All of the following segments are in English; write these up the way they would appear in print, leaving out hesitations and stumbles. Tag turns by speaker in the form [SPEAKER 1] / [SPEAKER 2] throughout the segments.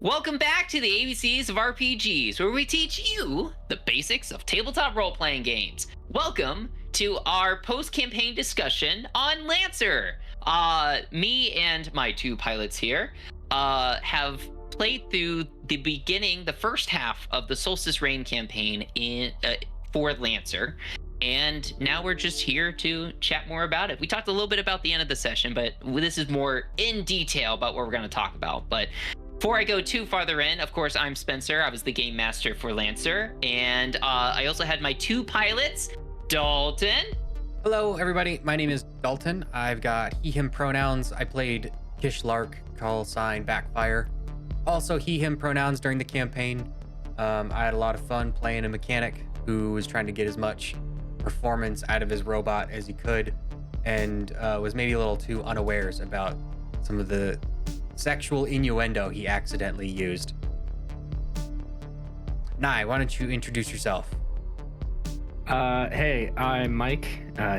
[SPEAKER 1] Welcome back to the ABCs of RPGs, where we teach you the basics of tabletop role playing games. Welcome to our post campaign discussion on Lancer. Me and my two pilots here have played through the first half of the Solstice Reign campaign for Lancer. And now we're just here to chat more about it. We talked a little bit about the end of the session, but this is more in detail about what we're going to talk about. But before I go too farther in, of course, I'm Spencer. I was the game master for Lancer. And I also had my two pilots, Dalton.
[SPEAKER 2] Hello, everybody. My name is Dalton. I've got he, him pronouns. I played Kishlark, call sign, backfire. Also, he, him pronouns during the campaign. I had a lot of fun playing a mechanic who was trying to get as much performance out of his robot as he could and was maybe a little too unawares about some of the sexual innuendo he accidentally used. Nye, why don't you introduce yourself?
[SPEAKER 3] Hey, I'm Mike.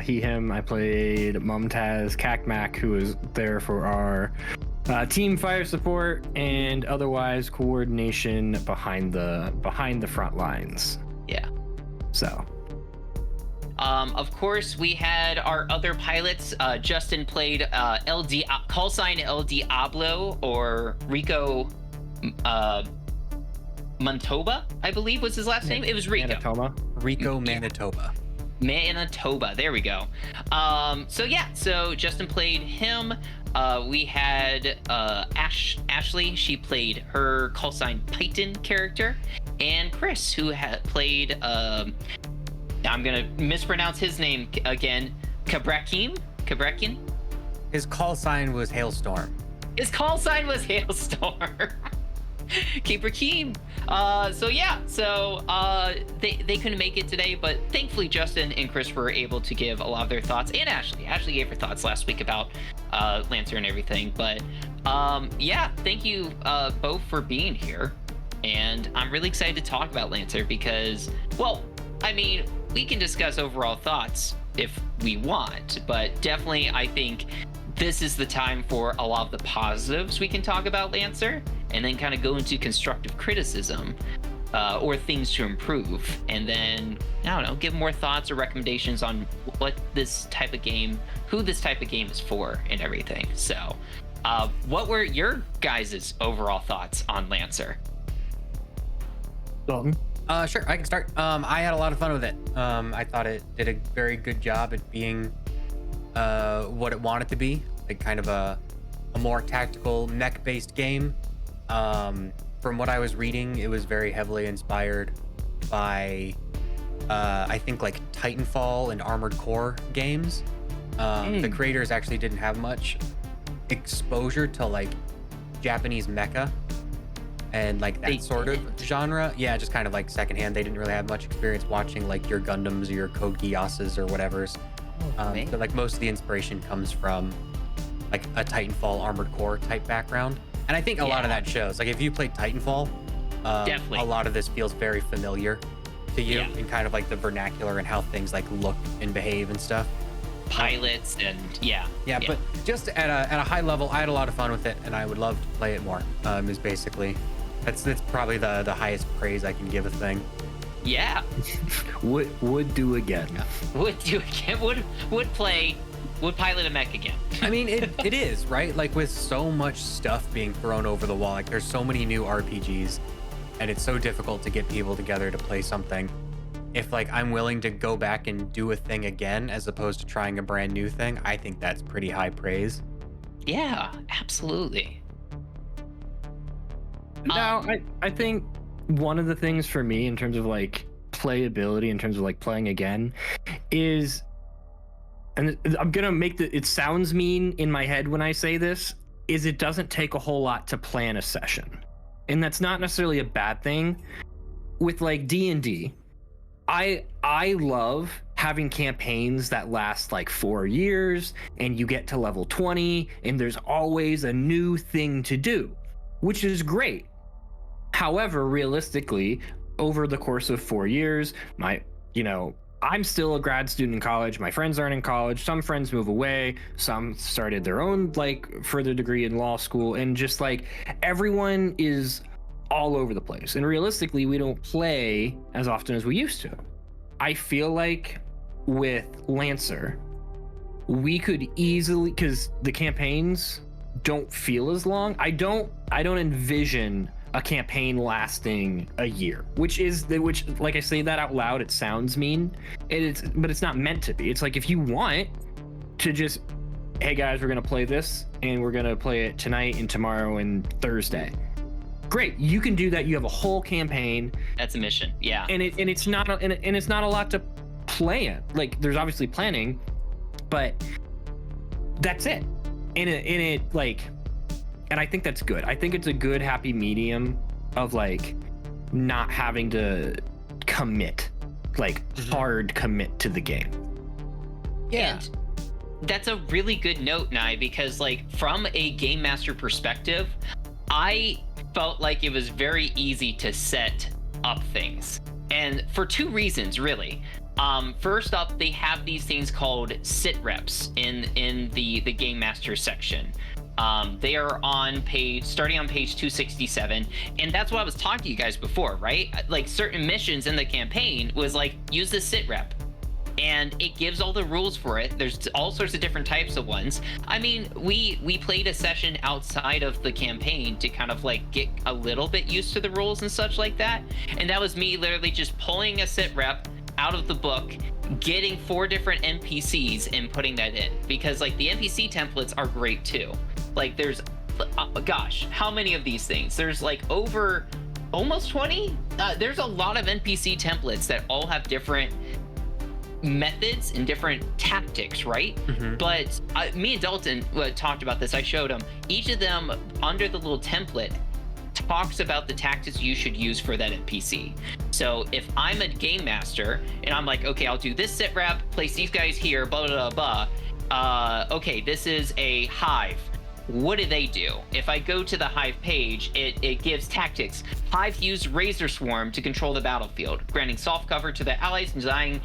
[SPEAKER 3] He, him. I played Mumtaz Kakmak, who was there for our team fire support and otherwise coordination behind the front lines.
[SPEAKER 1] Yeah.
[SPEAKER 3] So.
[SPEAKER 1] Of course, we had our other pilots. Justin played call sign El Diablo, or Rico Manitoba, I believe was his last name. It was Rico.
[SPEAKER 2] Rico Manitoba.
[SPEAKER 1] Manitoba. There we go. So Justin played him. We had Ashley. She played her call sign Python character, and Chris, who had played. I'm gonna mispronounce his name again. Kabrekin.
[SPEAKER 2] His call sign was Hailstorm.
[SPEAKER 1] His call sign was Hailstorm. Keeper Keem. They couldn't make it today, but thankfully Justin and Chris were able to give a lot of their thoughts, and Ashley gave her thoughts last week about Lancer and everything. But thank you both for being here, and I'm really excited to talk about Lancer because, well, I mean, we can discuss overall thoughts if we want, but definitely I think this is the time for a lot of the positives we can talk about Lancer, and then kind of go into constructive criticism or things to improve, and then, I don't know, give more thoughts or recommendations on who this type of game is for and everything. So what were your guys' overall thoughts on Lancer?
[SPEAKER 3] Dalton?
[SPEAKER 2] Sure, I can start. I had a lot of fun with it. I thought it did a very good job at being what it wanted to be, like kind of a more tactical mech-based game. From what I was reading, it was very heavily inspired by, I think, like Titanfall and Armored Core games. The creators actually didn't have much exposure to like Japanese mecha and like that sort of genre. Yeah, just kind of like secondhand. They didn't really have much experience watching like your Gundams or your Code Geasses or whatever's. But like most of the inspiration comes from like a Titanfall Armored Core type background. And I think a lot of that shows. Like if you played Titanfall,
[SPEAKER 1] Definitely.
[SPEAKER 2] A lot of this feels very familiar to you in kind of like the vernacular and how things like look and behave and stuff.
[SPEAKER 1] Pilots and
[SPEAKER 2] But just at a high level, I had a lot of fun with it, and I would love to play it more. Is basically that's probably the highest praise I can give a thing.
[SPEAKER 1] Yeah.
[SPEAKER 3] Would do again.
[SPEAKER 1] Would do again. Would pilot a mech again.
[SPEAKER 2] I mean, it is, right? Like with so much stuff being thrown over the wall, like there's so many new RPGs, and it's so difficult to get people together to play something. If like I'm willing to go back and do a thing again as opposed to trying a brand new thing, I think that's pretty high praise.
[SPEAKER 1] Yeah, absolutely.
[SPEAKER 3] Now, I think one of the things for me in terms of like playability, in terms of like playing again, is, and I'm gonna make it sounds mean in my head when I say this, is it doesn't take a whole lot to plan a session. And that's not necessarily a bad thing. With like D&D, I love having campaigns that last like 4 years and you get to level 20 and there's always a new thing to do, which is great. However, realistically, over the course of 4 years, I'm still a grad student in college. My friends aren't in college. Some friends move away. Some started their own like further degree in law school, and just like everyone is all over the place. And realistically, we don't play as often as we used to. I feel like with Lancer, we could easily, because the campaigns don't feel as long. I don't envision a campaign lasting a year, which like I say that out loud, it sounds mean, but it's not meant to be. It's like, if you want to just, hey guys, we're gonna play this and we're gonna play it tonight and tomorrow and Thursday, great, you can do that. You have a whole campaign.
[SPEAKER 1] That's a mission. Yeah.
[SPEAKER 3] And it's not a lot to plan. Like, there's obviously planning, but that's it. And I think that's good. I think it's a good happy medium of like not having to commit, like hard commit to the game.
[SPEAKER 1] Yeah. And that's a really good note, Nye, because like from a game master perspective, I felt like it was very easy to set up things. And for two reasons, really. First up, they have these things called sit reps in the game master section. They are starting on page 267, and that's what I was talking to you guys before, right? Like, certain missions in the campaign was like, use the sit rep, and it gives all the rules for it. There's all sorts of different types of ones. I mean, we played a session outside of the campaign to kind of like get a little bit used to the rules and such like that, and that was me literally just pulling a sit rep out of the book, getting 4 different NPCs and putting that in, because like the NPC templates are great too. Like, there's gosh, how many of these things? There's like over almost 20. There's a lot of NPC templates that all have different methods and different tactics, right? But me and Dalton talked about this. I showed him each of them under the little template talks about the tactics you should use for that NPC. So if I'm a game master and I'm like, okay, I'll do this sit rep, place these guys here, blah blah blah. Okay, this is a hive. What do they do? If I go to the hive page, it gives tactics. Hive use Razor Swarm to control the battlefield, granting soft cover to the allies and denying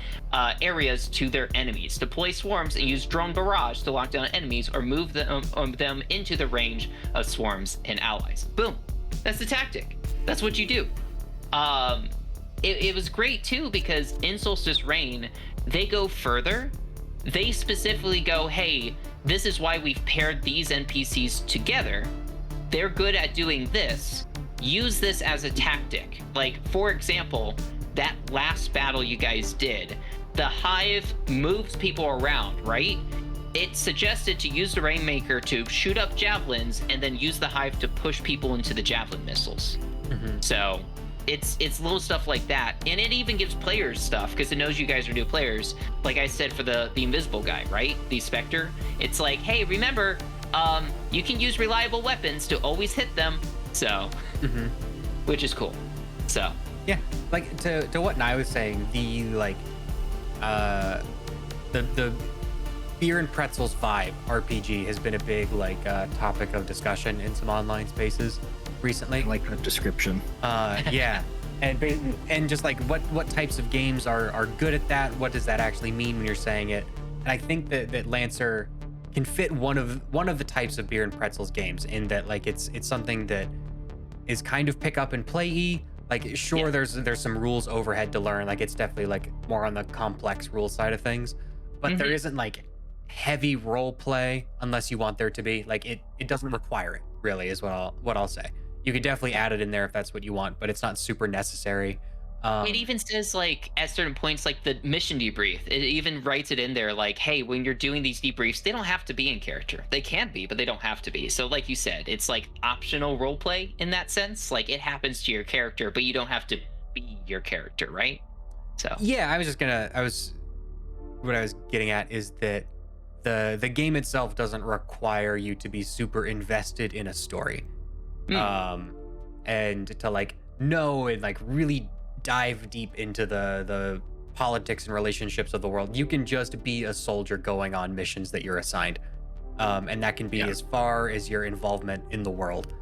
[SPEAKER 1] areas to their enemies. Deploy swarms and use Drone Barrage to lock down enemies or move them into the range of swarms and allies. Boom. That's the tactic. That's what you do. It was great too, because in Solstice Reign, they go further. They specifically go, hey, this is why we've paired these NPCs together. They're good at doing this. Use this as a tactic. Like, for example, that last battle you guys did, the hive moves people around, right? It suggested to use the Rainmaker to shoot up javelins and then use the hive to push people into the javelin missiles. So it's little stuff like that. And it even gives players stuff, because it knows you guys are new players. Like I said, for the invisible guy, right? The Spectre. It's like, hey, remember, you can use reliable weapons to always hit them. So, which is cool. So,
[SPEAKER 2] yeah, like to what Nye was saying, the Beer and Pretzels vibe RPG has been a big topic of discussion in some online spaces recently.
[SPEAKER 3] I like that description.
[SPEAKER 2] Yeah, and just like what types of games are good at that? What does that actually mean when you're saying it? And I think that Lancer can fit one of the types of Beer and Pretzels games, in that like it's something that is kind of pick up and play-y. Like, sure, yeah, there's some rules overhead to learn. Like, it's definitely like more on the complex rule side of things, but there isn't like heavy role play unless you want there to be. Like, it doesn't require it, really, is what I'll say. You could definitely add it in there if that's what you want, but it's not super necessary.
[SPEAKER 1] It even says, like, at certain points, like the mission debrief, it even writes it in there, like, hey, when you're doing these debriefs, they don't have to be in character. They can be, but they don't have to be. So like you said, it's like optional role play in that sense. Like, it happens to your character, but you don't have to be your character, right? So
[SPEAKER 2] yeah, what I was getting at is that the game itself doesn't require you to be super invested in a story. And to like know and like really dive deep into the politics and relationships of the world. You can just be a soldier going on missions that you're assigned, and that can be as far as your involvement in the world,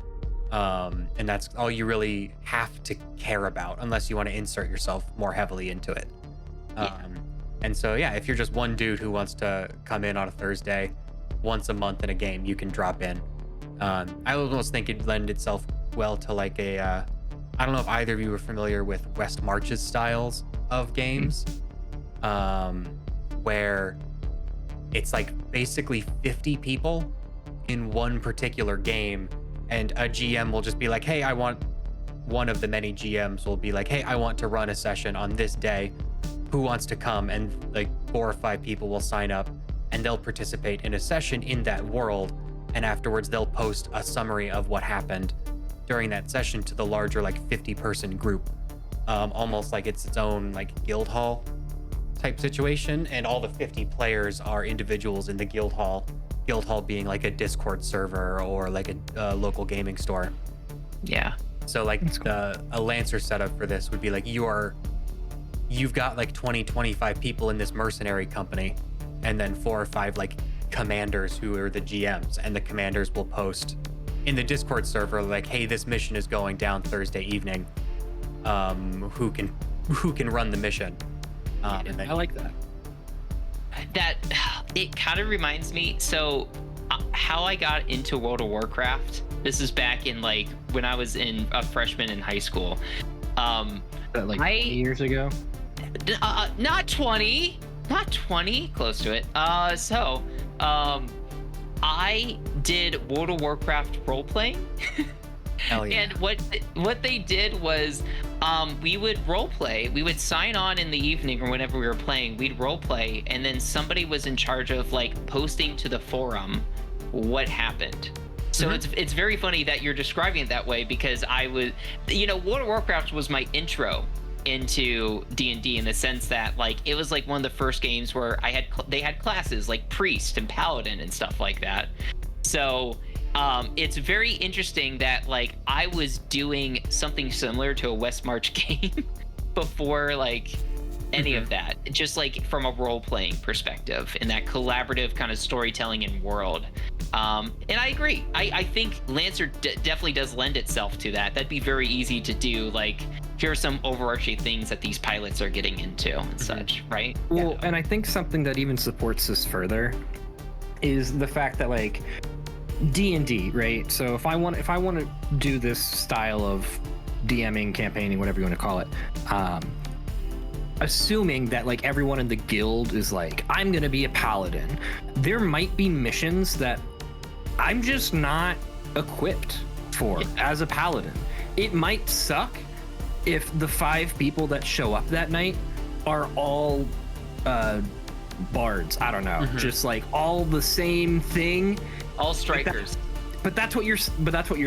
[SPEAKER 2] and that's all you really have to care about, unless you want to insert yourself more heavily into it. And so yeah, if you're just one dude who wants to come in on a Thursday once a month in a game, you can drop in. I almost think it'd lend itself well to like a I don't know if either of you are familiar with West March's styles of games, where it's like basically 50 people in one particular game, and a GM will just be like, hey, I want, one of the many GMs will be like, hey, I want to run a session on this day. Who wants to come? And like 4 or 5 people will sign up and they'll participate in a session in that world. And afterwards they'll post a summary of what happened during that session to the larger like 50-person group. Almost like it's its own like guild hall type situation. And all the 50 players are individuals in the guild hall being like a Discord server or like a local gaming store.
[SPEAKER 1] Yeah.
[SPEAKER 2] So like a Lancer setup for this would be like you've got like 20-25 people in this mercenary company, and then 4 or 5 like commanders who are the GMs, and the commanders will post in the Discord server like, hey, this mission is going down Thursday evening. Who can run the mission? And then,
[SPEAKER 3] I like that.
[SPEAKER 1] That it kind of reminds me. So how I got into World of Warcraft. This is back in like when I was a freshman in high school.
[SPEAKER 3] Like 8 years ago.
[SPEAKER 1] Not 20, close to it. I did World of Warcraft role playing.
[SPEAKER 2] hell yeah.
[SPEAKER 1] And what they did was we would role play. We would sign on in the evening or whenever we were playing, we'd role play, and then somebody was in charge of like posting to the forum what happened. So it's very funny that you're describing it that way, because I was, World of Warcraft was my intro into D&D in the sense that like it was like one of the first games where they had classes like priest and paladin and stuff like that. So it's very interesting that like I was doing something similar to a West March game before like any of that, just like from a role-playing perspective in that collaborative kind of storytelling and world. And I agree. I think Lancer definitely does lend itself to that. That'd be very easy to do. Like, here are some overarching things that these pilots are getting into and such, right?
[SPEAKER 3] Well, and I think something that even supports this further is the fact that like D&D, right? So if I want to do this style of DMing, campaigning, whatever you want to call it, assuming that like everyone in the guild is like, I'm gonna be a paladin, there might be missions that I'm just not equipped for as a paladin. It might suck if the 5 people that show up that night are all bards. I don't know, just like all the same thing,
[SPEAKER 1] all strikers.
[SPEAKER 3] But that's what you're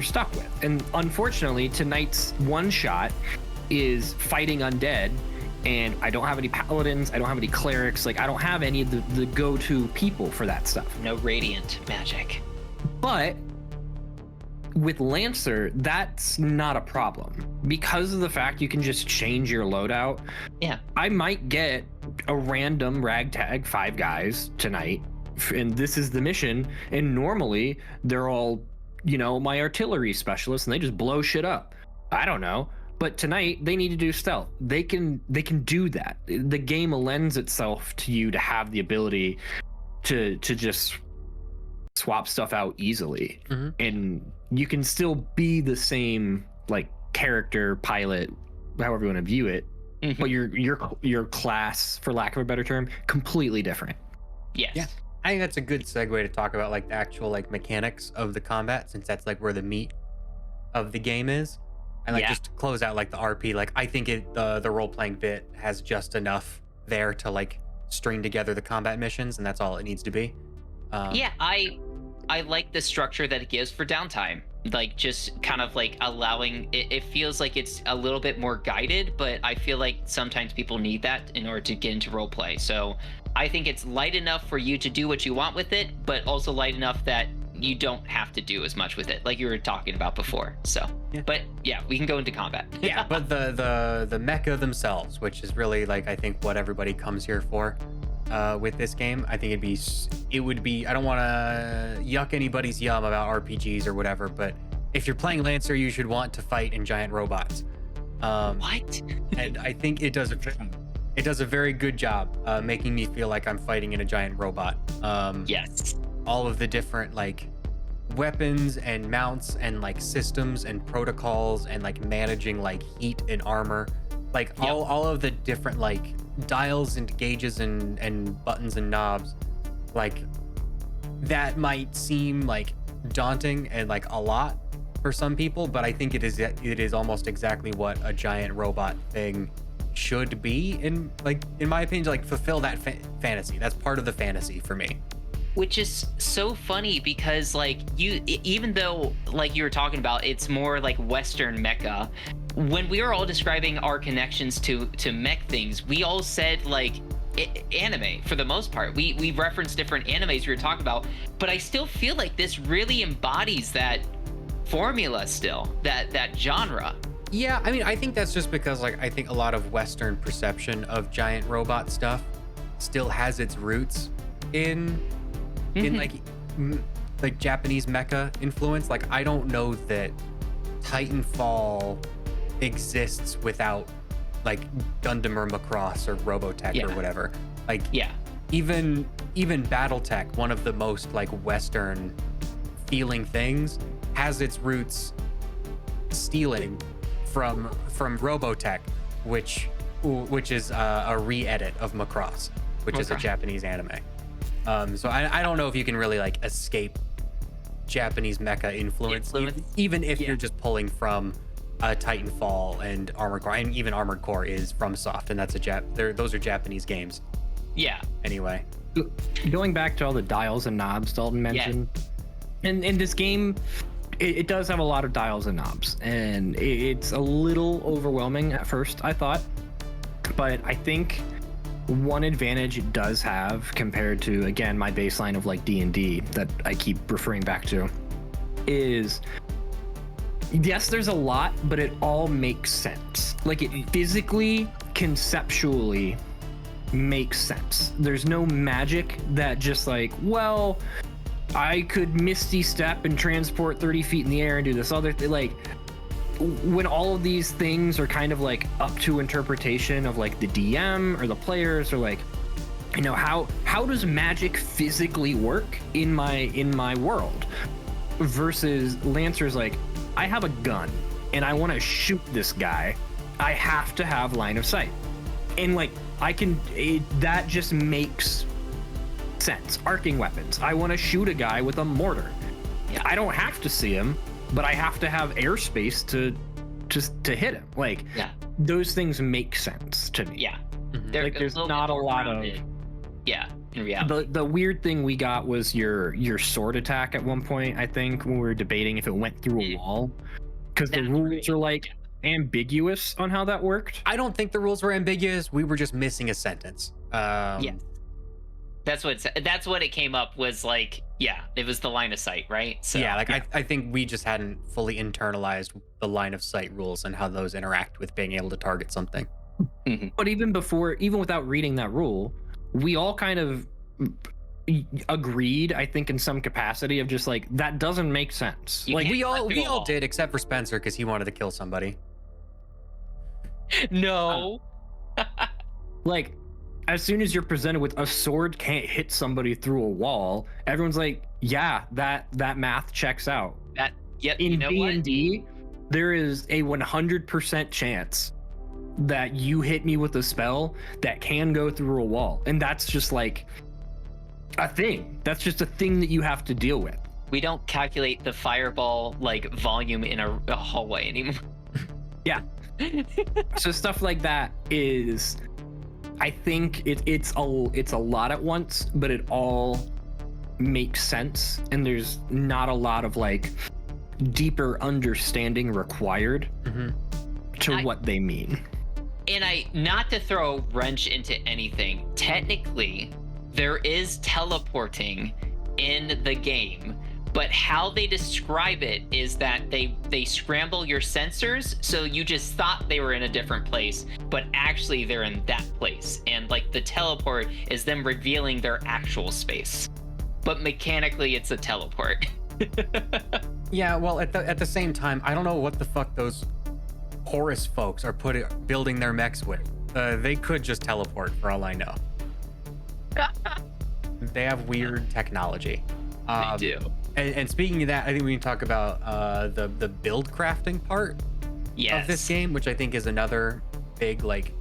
[SPEAKER 3] stuck with. And unfortunately, tonight's one shot is fighting undead, and I don't have any paladins, I don't have any clerics, like I don't have any of the go-to people for that stuff.
[SPEAKER 1] No radiant magic.
[SPEAKER 3] But with Lancer, that's not a problem because of the fact you can just change your loadout.
[SPEAKER 1] Yeah.
[SPEAKER 3] I might get a random ragtag 5 guys tonight, and this is the mission, and normally they're all, my artillery specialists, and they just blow shit up. I don't know. But tonight they need to do stealth. They can do that. The game lends itself to you to have the ability to just swap stuff out easily, and you can still be the same like character, pilot, however you want to view it, but your class, for lack of a better term, completely different.
[SPEAKER 1] Yes.
[SPEAKER 2] Yeah. I think that's a good segue to talk about like the actual like mechanics of the combat, since that's like where the meat of the game is. And like just to close out like the RP, like I think the role-playing bit has just enough there to like string together the combat missions, and that's all it needs to be.
[SPEAKER 1] I like the structure that it gives for downtime. Like just kind of like allowing it feels like it's a little bit more guided, but I feel like sometimes people need that in order to get into role play. So I think it's light enough for you to do what you want with it, but also light enough that you don't have to do as much with it, like you were talking about before. So but yeah, we can go into combat.
[SPEAKER 2] But the mecha themselves, which is really like I think what everybody comes here for with this game, I think it would be I don't want to yuck anybody's yum about RPGs or whatever, but if you're playing Lancer, you should want to fight in giant robots.
[SPEAKER 1] What?
[SPEAKER 2] And I think it does a very good job making me feel like I'm fighting in a giant robot.
[SPEAKER 1] Yes.
[SPEAKER 2] All of the different like weapons and mounts and like systems and protocols and like managing like heat and armor, like all of the different like dials and gauges and buttons and knobs, like that might seem like daunting and like a lot for some people, but I think it is almost exactly what a giant robot thing should be, in my opinion, to like fulfill that fantasy. That's part of the fantasy for me.
[SPEAKER 1] Which is so funny because like even though like you were talking about, it's more like Western mecha. When we were all describing our connections to mech things, we all said like anime for the most part. We referenced different animes we were talking about, but I still feel like this really embodies that formula still, that genre.
[SPEAKER 2] Yeah, I mean, I think that's just because like I think a lot of Western perception of giant robot stuff still has its roots in like Japanese mecha influence. Like I don't know that Titanfall exists without like Gundam or Macross or Robotech or whatever. Like even BattleTech, one of the most like Western feeling things, has its roots stealing from Robotech, which is a re-edit of Macross, which is a Japanese anime. So I don't know if you can really like escape Japanese mecha influence. Even if you're just pulling from Titanfall and Armored Core, and even Armored Core is FromSoft, and that's those are Japanese games.
[SPEAKER 1] Yeah.
[SPEAKER 2] Anyway,
[SPEAKER 3] going back to all the dials and knobs Dalton mentioned, and in this game, it does have a lot of dials and knobs, and it's a little overwhelming at first, I thought. But I think one advantage it does have compared to, again, my baseline of like D&D that I keep referring back to is, yes, there's a lot, but it all makes sense. Like it physically, conceptually makes sense. There's no magic that just like, well, I could Misty Step and transport 30 feet in the air and do this other thing. Like when all of these things are kind of like up to interpretation of like the DM or the players, or like, you know, how does magic physically work in my world, versus Lancer's like, I have a gun and I want to shoot this guy. I have to have line of sight. And like that just makes sense. Arcing weapons. I want to shoot a guy with a mortar. Yeah. I don't have to see him, but I have to have airspace to hit him. Like those things make sense to me.
[SPEAKER 1] Yeah.
[SPEAKER 3] Mm-hmm. Like there's not a lot of
[SPEAKER 1] in reality.
[SPEAKER 3] The weird thing we got was your sword attack at one point, I think, when we were debating if it went through a wall, because the rules are like ambiguous on how that worked.
[SPEAKER 2] I don't think the rules were ambiguous. We were just missing a sentence.
[SPEAKER 1] That's what it came up was like, it was the line of sight, right? So
[SPEAKER 2] I think we just hadn't fully internalized the line of sight rules and how those interact with being able to target something.
[SPEAKER 3] Mm-hmm. But even without reading that rule, we all kind of agreed, I think, in some capacity of just like, that doesn't make sense.
[SPEAKER 2] Like we all did, except for Spencer, because he wanted to kill somebody.
[SPEAKER 1] No.
[SPEAKER 3] Like, as soon as you're presented with a sword can't hit somebody through a wall, everyone's like, yeah, that math checks out. In D&D, there is a 100% chance that you hit me with a spell that can go through a wall. And that's just like a thing. That's just a thing that you have to deal with.
[SPEAKER 1] We don't calculate the fireball like volume in a hallway anymore.
[SPEAKER 3] Yeah. So stuff like that is, I think it's a lot at once, but it all makes sense, and there's not a lot of like deeper understanding required to what they mean.
[SPEAKER 1] And not to throw a wrench into anything, technically there is teleporting in the game, but how they describe it is that they scramble your sensors, so you just thought they were in a different place, but actually they're in that place. And like the teleport is them revealing their actual space, but mechanically it's a teleport.
[SPEAKER 2] Yeah, well, at the same time, I don't know what the fuck those Horus folks are building their mechs with. They could just teleport for all I know. They have weird technology.
[SPEAKER 1] They do.
[SPEAKER 2] And speaking of that, I think we can talk about the build crafting part of this game, which I think is another big like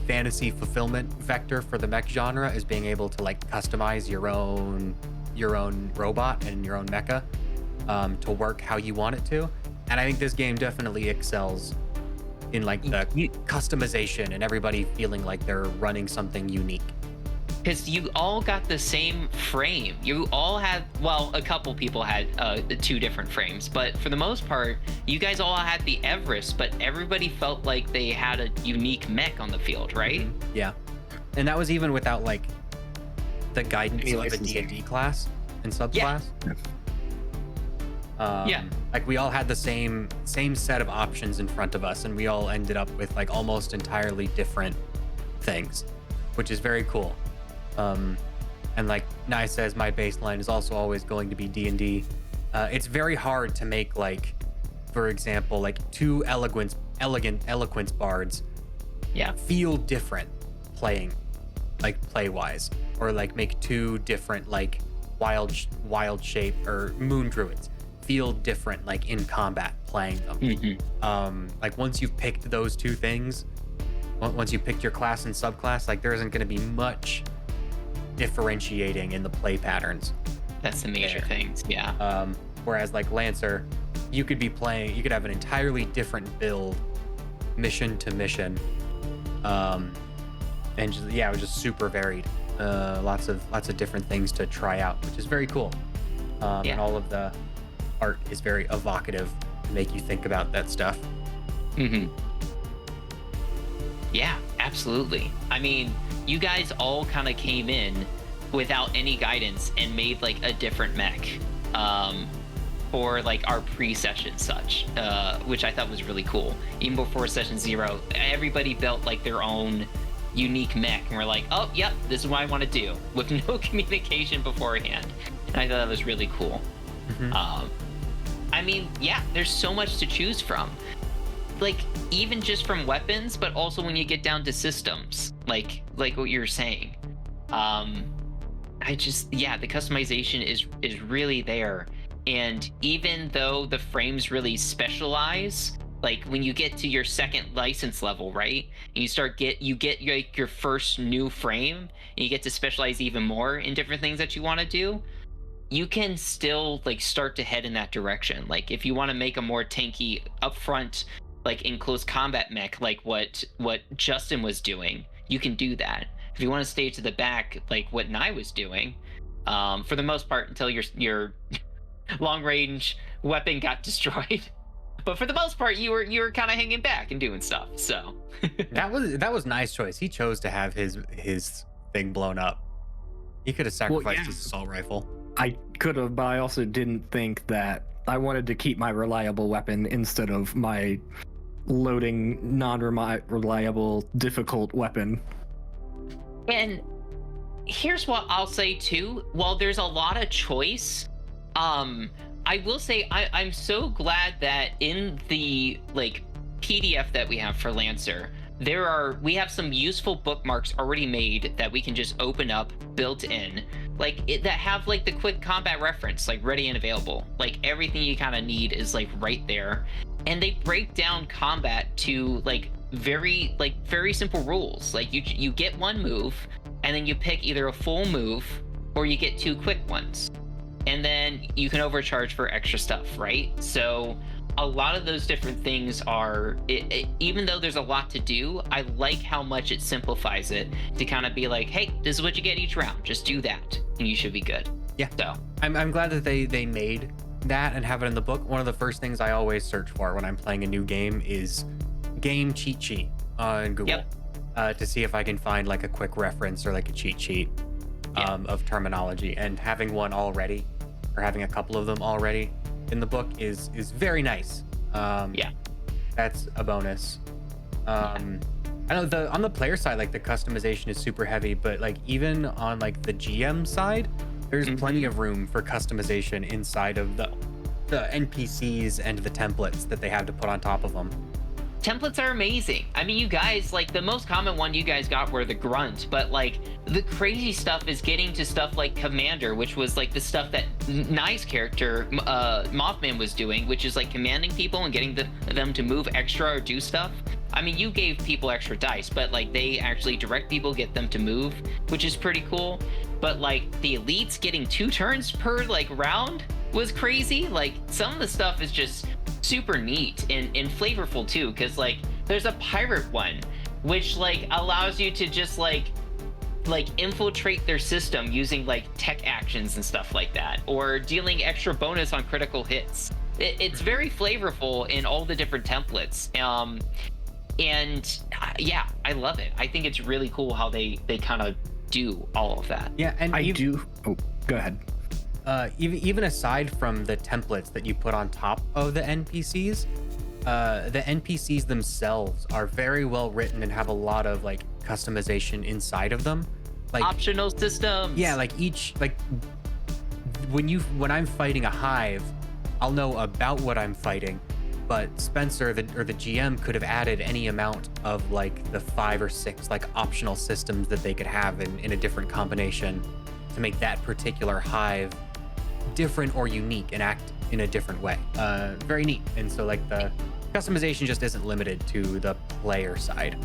[SPEAKER 2] fantasy fulfillment vector for the mech genre, is being able to like customize your own robot and your own mecha to work how you want it to. And I think this game definitely excels in like the customization and everybody feeling like they're running something unique.
[SPEAKER 1] Because you all got the same frame. You all had, well, a couple people had 2 different frames, but for the most part, you guys all had the Everest, but everybody felt like they had a unique mech on the field, right?
[SPEAKER 2] Mm-hmm. Yeah. And that was even without like the guidance of a D&D class and subclass.
[SPEAKER 1] Yeah.
[SPEAKER 2] Like we all had the same set of options in front of us, and we all ended up with like almost entirely different things, which is very cool. And like Nye says, my baseline is also always going to be D&D. It's very hard to make like, for example, like 2 eloquence bards feel different playing, like play wise, or like make 2 different like wild shape or moon druids feel different like in combat playing them. Like once you've picked those 2 things, once you picked your class and subclass, like there isn't going to be much differentiating in the play patterns.
[SPEAKER 1] That's the major things. Yeah.
[SPEAKER 2] Whereas like Lancer, you could have an entirely different build mission to mission. And just, it was just super varied. Lots of different things to try out, which is very cool. And all of the art is very evocative to make you think about that stuff.
[SPEAKER 1] Yeah, absolutely. I mean, you guys all kind of came in without any guidance and made like a different mech for like our pre-session such, which I thought was really cool. Even before session 0, everybody built like their own unique mech, and we're like, oh, yep, this is what I want to do, with no communication beforehand. And I thought that was really cool. I mean, yeah, there's so much to choose from. Like, even just from weapons, but also when you get down to systems, like what you're saying. The customization is really there. And even though the frames really specialize, like when you get to your 2nd license level, right? And you get like your first new frame, and you get to specialize even more in different things that you want to do. You can still like start to head in that direction. Like if you want to make a more tanky upfront, like in close combat mech, like what Justin was doing, you can do that. If you want to stay to the back, like what Nye was doing, for the most part, until your long range weapon got destroyed. But for the most part, you were kind of hanging back and doing stuff. So
[SPEAKER 2] that was Nye's choice. He chose to have his thing blown up. He could have sacrificed his assault rifle.
[SPEAKER 3] I could have, but I also didn't think that I wanted to keep my reliable weapon instead of my loading non-reliable difficult weapon.
[SPEAKER 1] And here's what I'll say too. While there's a lot of choice, I will say I'm so glad that in the like PDF that we have for Lancer, we have some useful bookmarks already made that we can just open up, built in, like that have like the quick combat reference, like ready and available. Like everything you kind of need is like right there, and they break down combat to like very simple rules. Like you get one move, and then you pick either a full move or you get 2 quick ones, and then you can overcharge for extra stuff, right? So a lot of those different things are, even though there's a lot to do, I like how much it simplifies it to kind of be like, hey, this is what you get each round. Just do that, and you should be good.
[SPEAKER 2] Yeah.
[SPEAKER 1] So
[SPEAKER 2] I'm glad that they made that and have it in the book. One of the first things I always search for when I'm playing a new game is game cheat sheet on Google, to see if I can find like a quick reference or like a cheat sheet of terminology. And having one already, or having a couple of them already in the book is very nice. That's a bonus. I know on the player side, like the customization is super heavy, but like even on like the GM side, there's plenty of room for customization inside of the NPCs and the templates that they have to put on top of them.
[SPEAKER 1] templates are amazing. I mean, you guys, like, the most common one you guys got were the grunt, but like the crazy stuff is getting to stuff like commander, which was like the stuff that Nye's character Mothman was doing, which is like commanding people and getting them to move extra or do stuff. I mean, you gave people extra dice, but like they actually direct people, get them to move, which is pretty cool. But like the elites getting 2 turns per like round was crazy. Like some of the stuff is just super neat and flavorful too, because like there's a pirate one which like allows you to just like infiltrate their system using like tech actions and stuff like that, or dealing extra bonus on critical hits. It's very flavorful in all the different templates. And yeah, I love it. I think it's really cool how they kind of do all of that.
[SPEAKER 2] Yeah, and
[SPEAKER 3] Oh, go ahead.
[SPEAKER 2] Even aside from the templates that you put on top of the NPCs, the NPCs themselves are very well written and have a lot of like customization inside of them. Like
[SPEAKER 1] Optional systems.
[SPEAKER 2] yeah, like each like when I'm fighting a hive, I'll know about what I'm fighting, but Spencer or the GM could have added any amount of like the 5 or 6 like optional systems that they could have in a different combination to make that particular hive different or unique and act in a different way. Very neat. And so like the customization just isn't limited to the player side.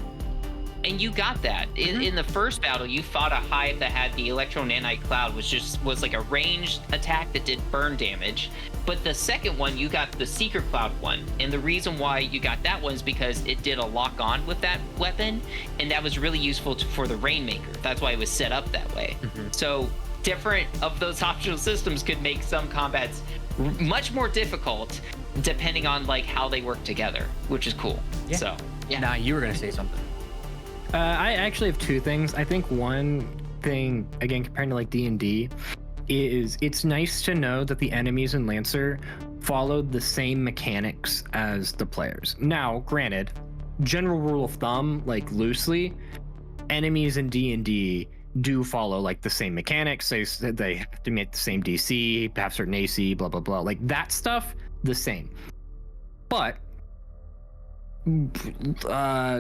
[SPEAKER 1] And you got that. In the first battle, you fought a hive that had the electro-nanite cloud, which was like a ranged attack that did burn damage. But the second one, you got the secret cloud one. And the reason why you got that one is because it did a lock on with that weapon, and that was really useful for the Rainmaker. That's why it was set up that way. So different of those optional systems could make some combats much more difficult depending on like how they work together, which is cool.
[SPEAKER 2] Yeah.
[SPEAKER 1] So yeah.
[SPEAKER 2] Nah, you were gonna say something.
[SPEAKER 3] I actually have 2 things. I think one thing, again, comparing to like D&D, is it's nice to know that the enemies in Lancer followed the same mechanics as the players. Now, granted, general rule of thumb, like loosely, enemies in D&D do follow like the same mechanics. They have to make the same DC, have certain AC, blah, blah, blah. Like that stuff, the same. But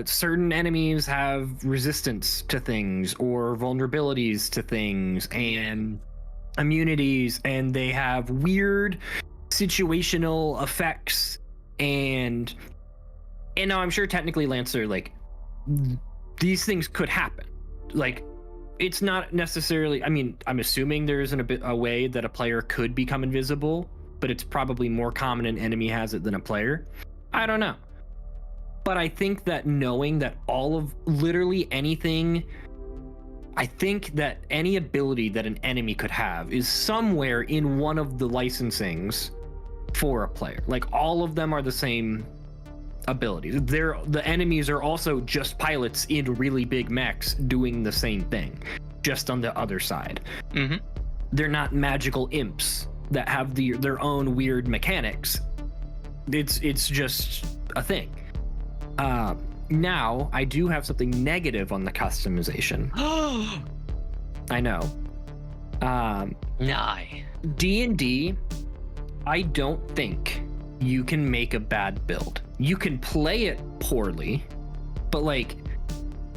[SPEAKER 3] certain enemies have resistance to things or vulnerabilities to things and immunities, and they have weird situational effects, and now I'm sure technically Lancer, like these things could happen. Like it's not necessarily, I mean, I'm assuming there's a way that a player could become invisible, but it's probably more common an enemy has it than a player. I don't know. But I think that knowing that all of literally anything, I think that any ability that an enemy could have is somewhere in one of the licensings for a player. Like all of them are the same abilities. The enemies are also just pilots in really big mechs doing the same thing, just on the other side. They're not magical imps that have their own weird mechanics. It's just a thing. Now, I do have something negative on the customization. I know.
[SPEAKER 1] Nye.
[SPEAKER 3] D&D, I don't think you can make a bad build. You can play it poorly, but like,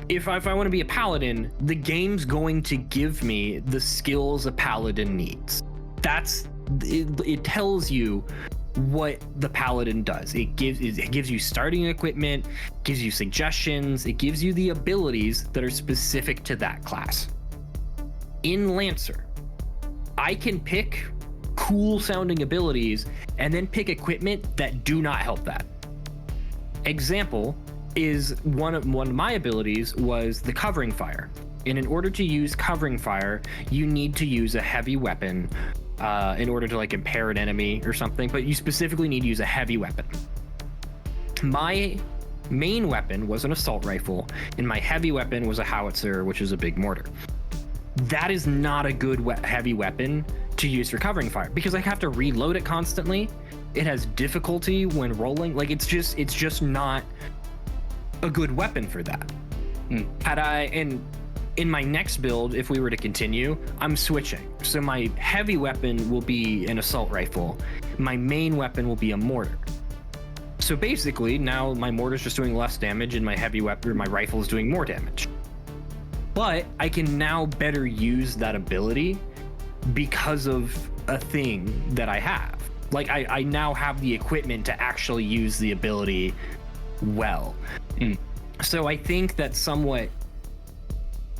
[SPEAKER 3] if I want to be a paladin, the game's going to give me the skills a paladin needs. It tells you what the paladin does. It gives you starting equipment, gives you suggestions, it gives you the abilities that are specific to that class. In Lancer, I can pick cool sounding abilities and then pick equipment that do not help that. Example is one of my abilities was the covering fire. And in order to use covering fire, you need to use a heavy weapon in order to like impair an enemy or something, but you specifically need to use a heavy weapon. My main weapon was an assault rifle, and my heavy weapon was a howitzer, which is a big mortar. That is not a good heavy weapon to use for covering fire because I have to reload it constantly. It has difficulty when rolling. Like it's just not a good weapon for that. In my next build, if we were to continue, I'm switching. So my heavy weapon will be an assault rifle. My main weapon will be a mortar. So basically, now my mortar's just doing less damage and my heavy weapon, or my rifle is doing more damage. But I can now better use that ability because of a thing that I have. Like, I now have the equipment to actually use the ability well. So I think that's somewhat,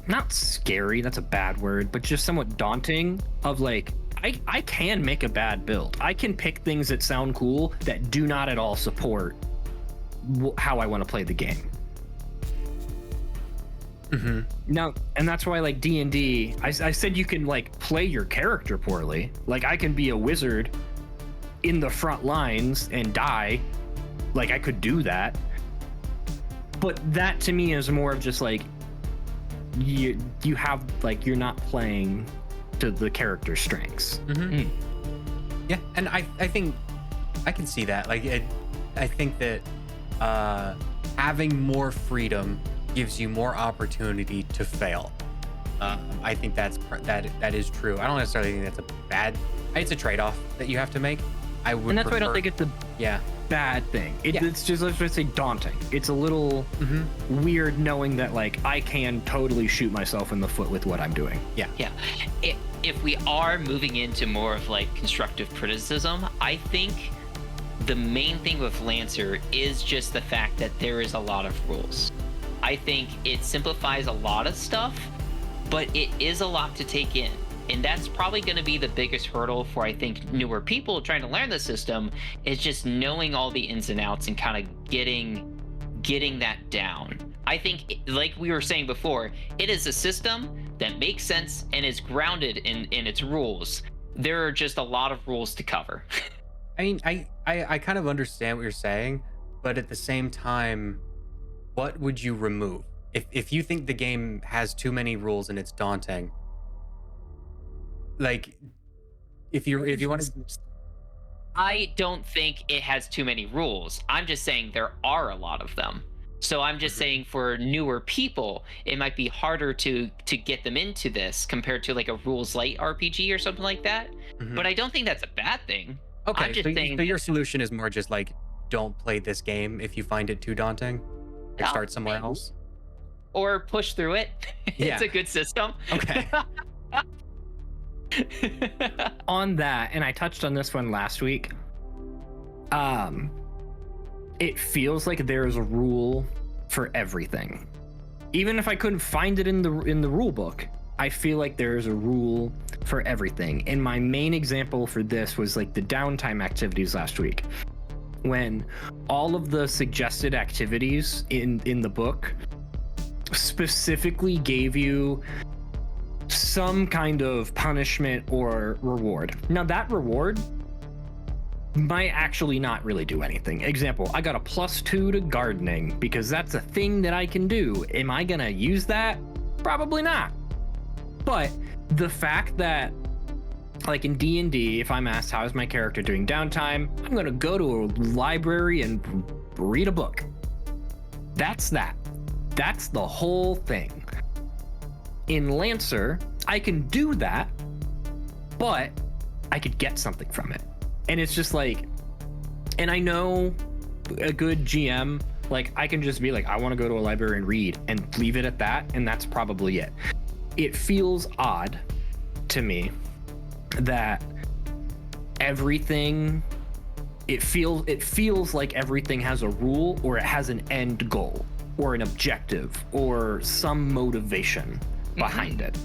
[SPEAKER 3] not scary, that's a bad word, but just somewhat daunting of like, I can make a bad build. I can pick things that sound cool that do not at all support how I want to play the game. Now, and that's why like D&D, I said you can like play your character poorly. Like I can be a wizard in the front lines and die. Like I could do that. But that to me is more of just like, you have like, you're not playing to the character's strengths.
[SPEAKER 2] Yeah, and I think I can see that. Like, I think that having more freedom gives you more opportunity to fail. I think that is true. I don't necessarily think that's a bad. It's a trade-off that you have to make. I would,
[SPEAKER 3] and that's
[SPEAKER 2] prefer,
[SPEAKER 3] why I don't think it's a bad thing. It's just, let's just say, daunting. It's a little weird knowing that like I can totally shoot myself in the foot with what I'm doing.
[SPEAKER 1] Yeah. If we are moving into more of like constructive criticism, I think the main thing with Lancer is just the fact that there is a lot of rules. I think it simplifies a lot of stuff, but it is a lot to take in. And that's probably going to be the biggest hurdle for, I think, newer people trying to learn the system, is just knowing all the ins and outs and kind of getting that down. I think, like we were saying before, it is a system that makes sense and is grounded in its rules. There are just a lot of rules to cover.
[SPEAKER 2] I mean, I kind of understand what you're saying, but at the same time, what would you remove? If you think the game has too many rules and it's daunting, like if you want to,
[SPEAKER 1] I don't think it has too many rules. I'm just saying there are a lot of them. So I'm just saying for newer people, it might be harder to get them into this compared to like a rules light RPG or something like that. But I don't think that's a bad thing.
[SPEAKER 2] Okay,
[SPEAKER 1] I'm just saying,
[SPEAKER 2] so your solution is more just like, don't play this game if you find it too daunting. Like start somewhere else.
[SPEAKER 1] Or push through it. It's a good system.
[SPEAKER 2] Okay.
[SPEAKER 3] On that, and I touched on this one last week, it feels like there's a rule for everything. Even if I couldn't find it in the rule book, I feel like there's a rule for everything. And my main example for this was like the downtime activities last week, when all of the suggested activities in the book specifically gave you some kind of punishment or reward. Now that reward might actually not really do anything. Example, I got a +2 to gardening because that's a thing that I can do. Am I gonna use that? Probably not. But the fact that, like in D&D, if I'm asked how is my character doing downtime, I'm gonna go to a library and read a book. That's that. That's the whole thing. In Lancer, I can do that, but I could get something from it. And it's just like, and I know a good GM, like I can just be like, I want to go to a library and read and leave it at that. And that's probably it. It feels odd to me that everything, it feels like everything has a rule or it has an end goal or an objective or some motivation behind it.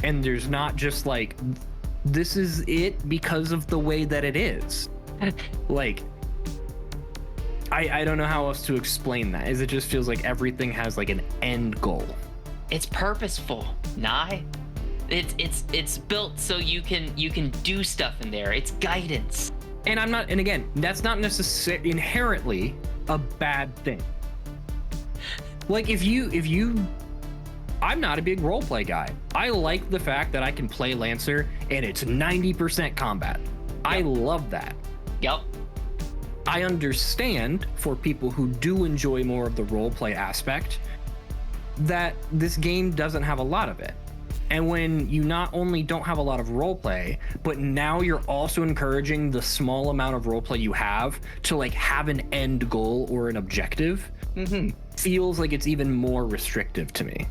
[SPEAKER 3] And there's not just like, this is it because of the way that it is. Like, I don't know how else to explain that. Is it just feels like everything has like an end goal.
[SPEAKER 1] It's purposeful, Nye. It's built so you can do stuff in there. It's guidance.
[SPEAKER 3] And again, that's not necessarily inherently a bad thing. Like if you I'm not a big roleplay guy. I like the fact that I can play Lancer and it's 90% combat. Yep. I love that.
[SPEAKER 1] Yep.
[SPEAKER 3] I understand for people who do enjoy more of the roleplay aspect that this game doesn't have a lot of it. And when you not only don't have a lot of role play, but now you're also encouraging the small amount of role play you have to like have an end goal or an objective, feels like it's even more restrictive to me.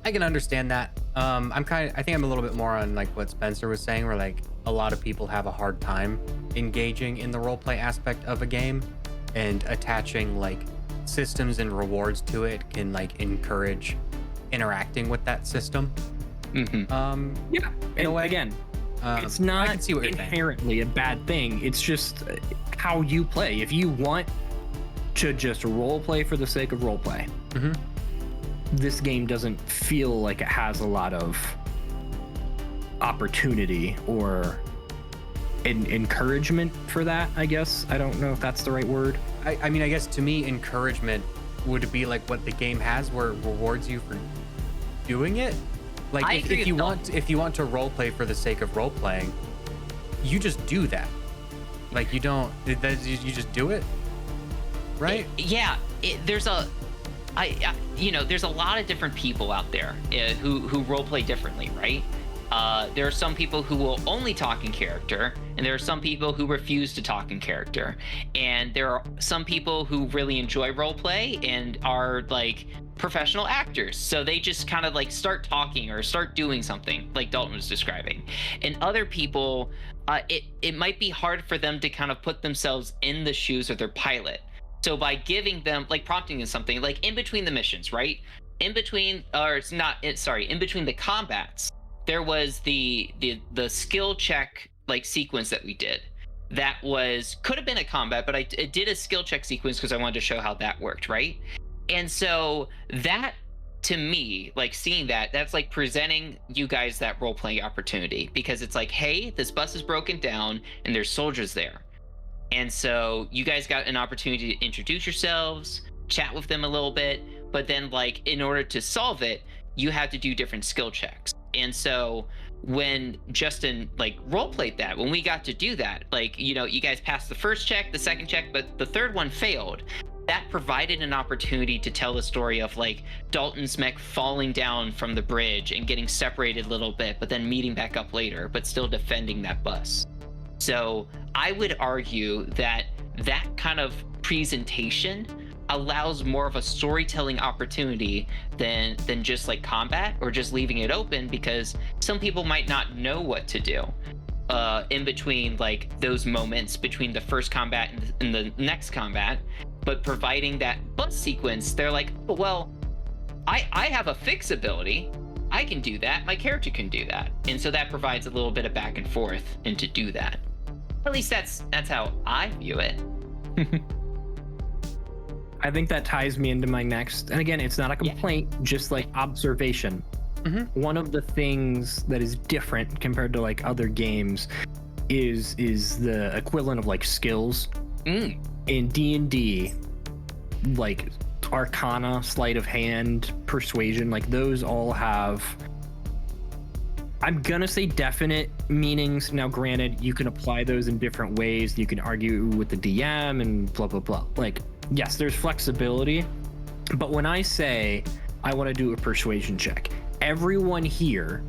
[SPEAKER 2] I can understand that. I think I'm a little bit more on like what Spencer was saying, where like a lot of people have a hard time engaging in the roleplay aspect of a game, and attaching like systems and rewards to it can like encourage interacting with that system.
[SPEAKER 3] Yeah,
[SPEAKER 2] in a way.
[SPEAKER 3] Again, it's
[SPEAKER 2] I
[SPEAKER 3] not
[SPEAKER 2] can see what you're saying.
[SPEAKER 3] inherently a bad thing. It's just how you play. If you want to just role play for the sake of role play, this game doesn't feel like it has a lot of opportunity or encouragement for that, I guess. I don't know if that's the right word.
[SPEAKER 2] I mean, I guess to me, encouragement would be like what the game has, where it rewards you for doing it. Like if you want to role play for the sake of role playing, you just do that. Like you just do it, right?
[SPEAKER 1] There's a lot of different people out there who role play differently, right? There are some people who will only talk in character, and there are some people who refuse to talk in character, and there are some people who really enjoy roleplay and are like professional actors, so they just kind of like start talking or start doing something like Dalton was describing. And other people, it might be hard for them to kind of put themselves in the shoes of their pilot. So by giving them, like prompting them something, like in between the missions, right? In between the combats, there was the skill check like sequence that we did. That could have been a combat, but I did a skill check sequence because I wanted to show how that worked, right? And so that, to me, like seeing that's like presenting you guys that role-playing opportunity, because it's like, hey, this bus is broken down and there's soldiers there. And so you guys got an opportunity to introduce yourselves, chat with them a little bit, but then like in order to solve it, you had to do different skill checks. And so when Justin like role played that, when we got to do that, like, you know, you guys passed the first check, the second check, but the third one failed. That provided an opportunity to tell the story of like Dalton's mech falling down from the bridge and getting separated a little bit, but then meeting back up later, but still defending that bus. So I would argue that that kind of presentation allows more of a storytelling opportunity than just like combat or just leaving it open, because some people might not know what to do in between like those moments between the first combat and the next combat. But providing that bus sequence, they're like, oh, well, I have a fix ability, I can do that, my character can do that. And so that provides a little bit of back and forth and to do that. At least that's how I view it.
[SPEAKER 3] I think that ties me into my next, and again, it's not a complaint, just like observation. One of the things that is different compared to like other games is the equivalent of like skills. In D&D, like Arcana, Sleight of Hand, Persuasion, like those all have, I'm gonna say, definite meanings. Now granted, you can apply those in different ways. You can argue with the DM and blah blah blah. Like, yes, there's flexibility, but when I say I want to do a persuasion check, everyone here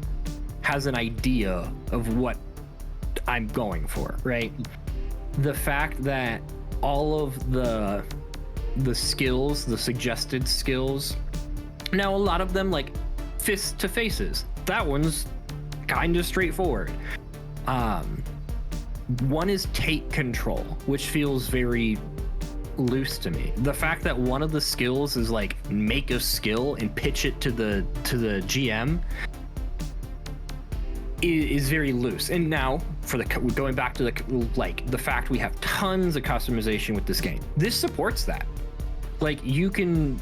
[SPEAKER 3] has an idea of what I'm going for, right? The fact that all of the skills, the suggested skills, now a lot of them like fist to faces, that one's kind of straightforward. One is take control, which feels very loose to me. The fact that one of the skills is like make a skill and pitch it to the GM is very loose. And now for going back to the fact we have tons of customization with this game, this supports that. Like you can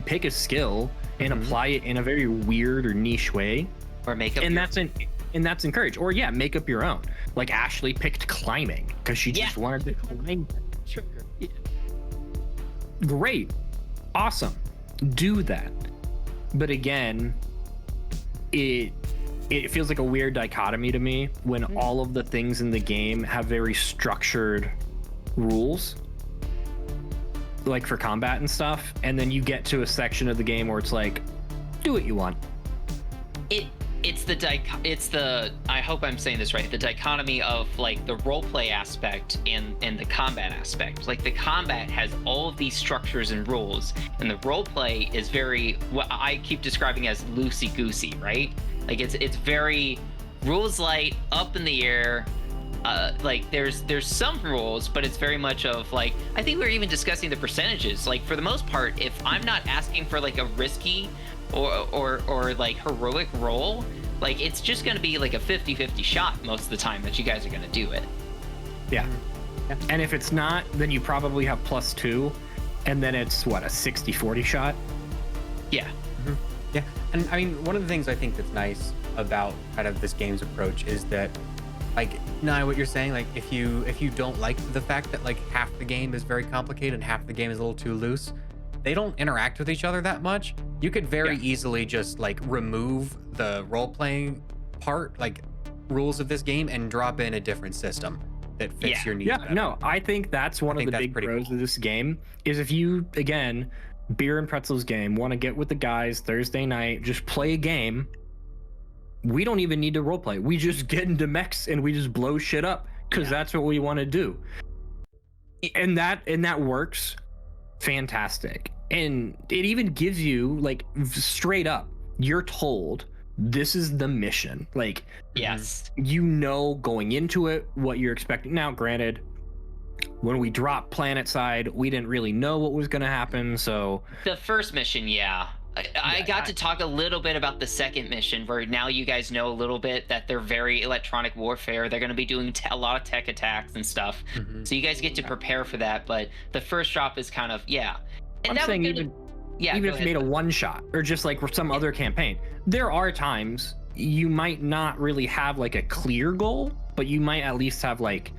[SPEAKER 3] pick a skill and apply it in a very weird or niche way,
[SPEAKER 1] or make up,
[SPEAKER 3] and that's encouraged. Or make up your own. Like Ashley picked climbing because she just wanted to climb. Sure. Yeah. Great, awesome, do that. But again, it feels like a weird dichotomy to me when all of the things in the game have very structured rules. like for combat and stuff, and then you get to a section of the game where it's like, do what you want.
[SPEAKER 1] It's the I hope I'm saying this right, the dichotomy of like the role play aspect and the combat aspect. Like the combat has all of these structures and rules, and the role play is very, what I keep describing as loosey goosey, right? Like it's very rules light, up in the air. Like there's some rules, but it's very much of like, I think we were even discussing the percentages. Like for the most part, if I'm not asking for like a risky or like heroic roll, like it's just going to be like a 50-50 shot most of the time that you guys are going to do it.
[SPEAKER 3] Yeah. And if it's not, then you probably have +2, and then it's what, a 60-40 shot?
[SPEAKER 1] Yeah.
[SPEAKER 2] Yeah. And I mean, one of the things I think that's nice about kind of this game's approach is that, like, Nye, what you're saying, like if you don't like the fact that like half the game is very complicated and half the game is a little too loose, they don't interact with each other that much. You could very easily just like remove the role-playing part, like rules of this game, and drop in a different system that fits your needs better.
[SPEAKER 3] No, I think that's one of the big pros of this game, is if you, again, Beer and Pretzels game, want to get with the guys Thursday night, just play a game. We don't even need to roleplay. We just get into mechs and we just blow shit up, because that's what we want to do. And that works fantastic. And it even gives you, like, straight up, you're told this is the mission. Like,
[SPEAKER 1] yes,
[SPEAKER 3] you know going into it what you're expecting. Now, granted, when we dropped Planet Side, we didn't really know what was going to happen. So
[SPEAKER 1] the first mission, I got to talk a little bit about the second mission, where now you guys know a little bit that they're very electronic warfare. They're going to be doing a lot of tech attacks and stuff. So you guys get to prepare for that. But the first drop is kind of, And
[SPEAKER 3] I'm saying even if you made a one shot, or just like some other campaign, there are times you might not really have like a clear goal, but you might at least have like,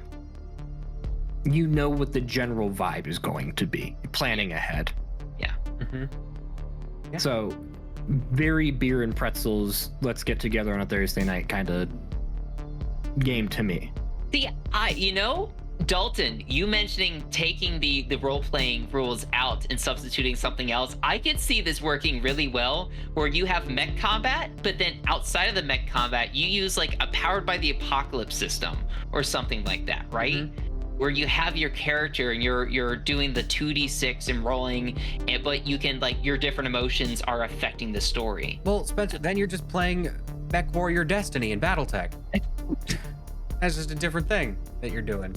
[SPEAKER 3] you know what the general vibe is going to be, planning ahead.
[SPEAKER 1] Yeah.
[SPEAKER 3] So very Beer and Pretzels, let's get together on a Thursday night kind of game to me.
[SPEAKER 1] See, Dalton, you mentioning taking the role-playing rules out and substituting something else, I could see this working really well, where you have mech combat, but then outside of the mech combat, you use like a powered by the apocalypse system or something like that, right? Where you have your character and you're doing the 2d6 and rolling, but you can, like, your different emotions are affecting the story.
[SPEAKER 2] Well, Spencer, then you're just playing Mech Warrior Destiny in BattleTech. That's just a different thing that you're doing.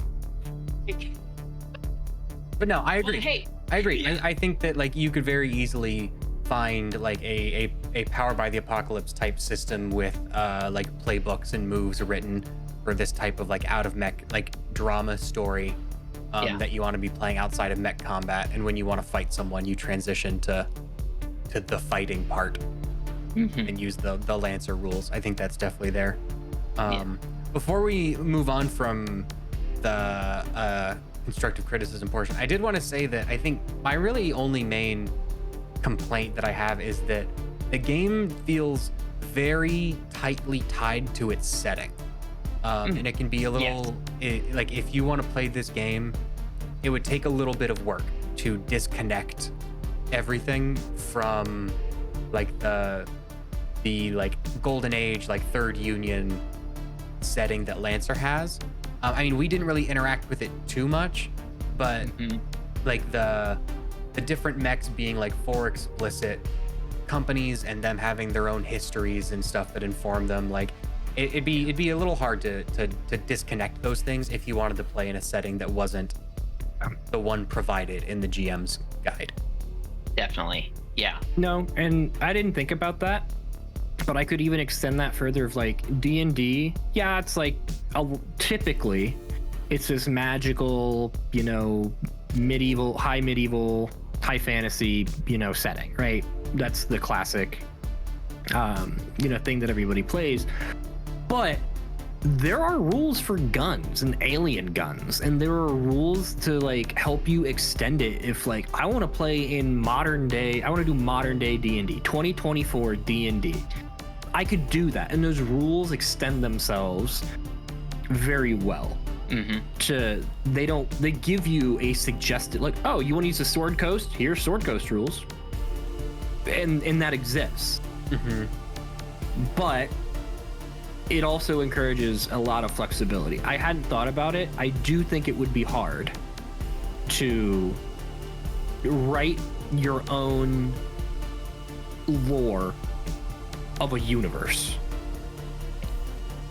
[SPEAKER 2] But no, I agree.
[SPEAKER 1] Well,
[SPEAKER 2] I agree. I think that like you could very easily find like a Power by the Apocalypse type system with like playbooks and moves written for this type of like out of mech like drama story that you want to be playing outside of mech combat, and when you want to fight someone, you transition to the fighting part and use the Lancer rules. I think that's definitely there. Before we move on from the constructive criticism portion, I did want to say that I think my really only main complaint that I have is that the game feels very tightly tied to its setting. And it can be a little like, if you want to play this game, it would take a little bit of work to disconnect everything from like the like golden age, like third union setting that Lancer has. I mean, we didn't really interact with it too much, but like the different mechs being like 4 explicit companies and them having their own histories and stuff that inform them, like it'd be a little hard to disconnect those things if you wanted to play in a setting that wasn't the one provided in the GM's guide.
[SPEAKER 1] Definitely. Yeah.
[SPEAKER 3] No, and I didn't think about that, but I could even extend that further of like D&D. Yeah, it's like typically it's this magical, medieval, high fantasy, setting, right? That's the classic, thing that everybody plays. But there are rules for guns and alien guns, and there are rules to like help you extend it. If like I want to play in modern day, I want to do modern day D&D, 2024 D&D, I could do that, and those rules extend themselves very well. They give you a suggested, like, oh, you want to use the Sword Coast? Here's Sword Coast rules, and that exists. But it also encourages a lot of flexibility. I hadn't thought about it. I do think it would be hard to write your own lore of a universe.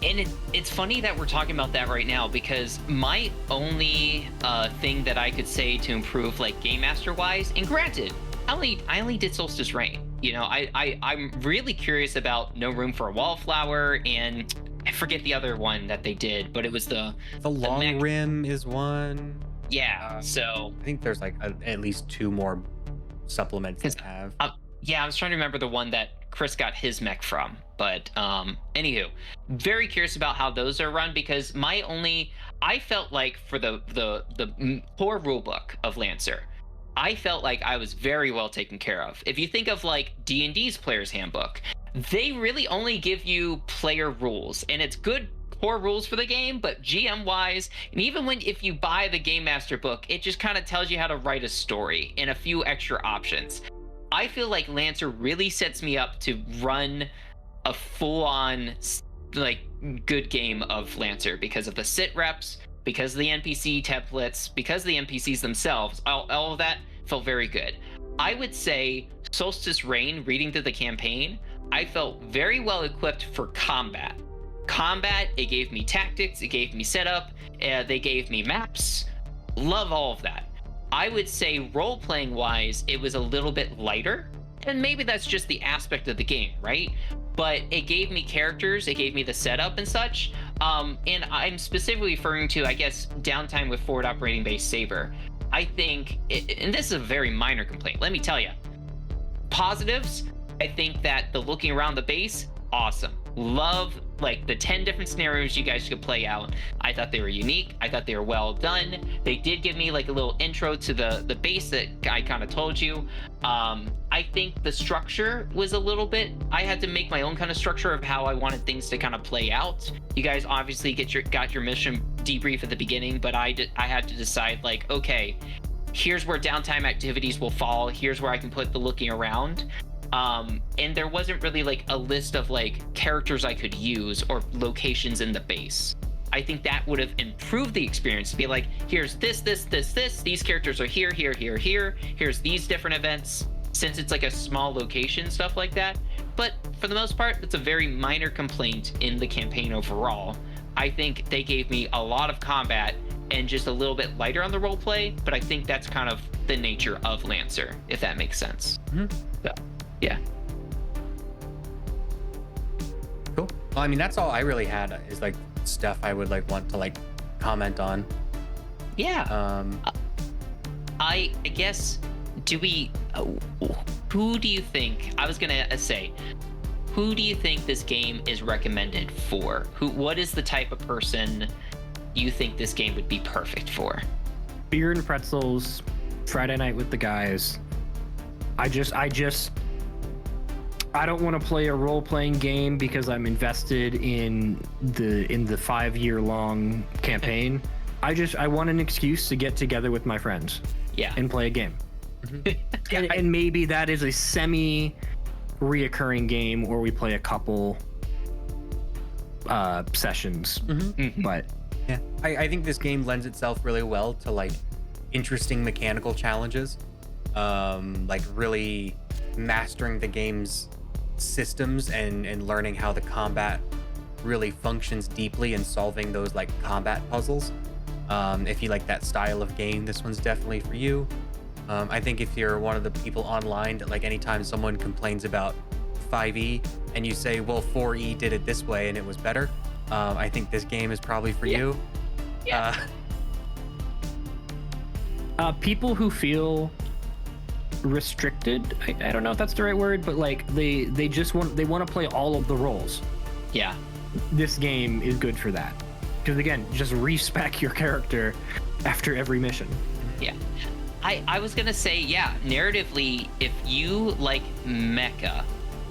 [SPEAKER 1] And it's funny that we're talking about that right now, because my only thing that I could say to improve, like, game master wise, and granted, I only did Solstice Reign. You know, I'm really curious about No Room for a Wallflower, and I forget the other one that they did, but it was the
[SPEAKER 2] Long Rim is one.
[SPEAKER 1] Yeah, so
[SPEAKER 2] I think there's like at least 2 more supplements that have.
[SPEAKER 1] Yeah, I was trying to remember the one that Chris got his mech from, but anywho, very curious about how those are run, because I felt like for the core rulebook of Lancer, I felt like I was very well taken care of. If you think of like D&D's Player's Handbook, they really only give you player rules, and it's good core rules for the game, but GM wise, and even if you buy the Game Master book, it just kind of tells you how to write a story and a few extra options. I feel like Lancer really sets me up to run a full-on, like, good game of Lancer because of the sit reps, because of the NPC templates, because of the NPCs themselves. All of that felt very good. I would say Solstice Reign, reading through the campaign, I felt very well equipped for combat. It gave me tactics, it gave me setup, they gave me maps. Love all of that. I would say role-playing wise, it was a little bit lighter, and maybe that's just the aspect of the game, right? But it gave me characters, it gave me the setup and such. And I'm specifically referring to, I guess, downtime with forward operating base Saber. I think, and this is a very minor complaint, let me tell you. Positives, I think that the looking around the base, awesome. Love, like, the 10 different scenarios you guys could play out. I thought they were unique. I thought they were well done. They did give me like a little intro to the base that I kind of told you. I think the structure was a little bit, I had to make my own kind of structure of how I wanted things to kind of play out. You guys obviously got your mission debrief at the beginning, but I had to decide, like, okay, here's where downtime activities will fall. Here's where I can put the looking around. And there wasn't really like a list of like characters I could use or locations in the base. I think that would have improved the experience to be like, here's this, these characters are here, here's these different events, since it's like a small location, stuff like that. But for the most part, it's a very minor complaint in the campaign overall. I think they gave me a lot of combat and just a little bit lighter on the roleplay, but I think that's kind of the nature of Lancer, if that makes sense. So, yeah.
[SPEAKER 2] Cool. Well, I mean, that's all I really had is like stuff I would like want to like comment on.
[SPEAKER 1] Yeah. I guess, who do you think, I was gonna say, who do you think this game is recommended for? What is the type of person you think this game would be perfect for?
[SPEAKER 3] Beer and pretzels, Friday night with the guys. I don't want to play a role-playing game because I'm invested in the 5-year-long campaign. I want an excuse to get together with my friends, and play a game. And maybe that is a semi-reoccurring game where we play a couple sessions. But
[SPEAKER 2] yeah, I think this game lends itself really well to like interesting mechanical challenges, like really mastering the game's systems and learning how the combat really functions deeply and solving those like combat puzzles. If you like that style of game, this one's definitely for you. I think if you're one of the people online that like anytime someone complains about 5e and you say, well, 4e did it this way and it was better, I think this game is probably for you.
[SPEAKER 3] People who feel restricted, I don't know if that's the right word, but like they want to play all of the roles.
[SPEAKER 1] Yeah,
[SPEAKER 3] this game is good for that, because again, just respec your character after every mission.
[SPEAKER 1] Yeah, I was gonna say, yeah, narratively, if you like mecha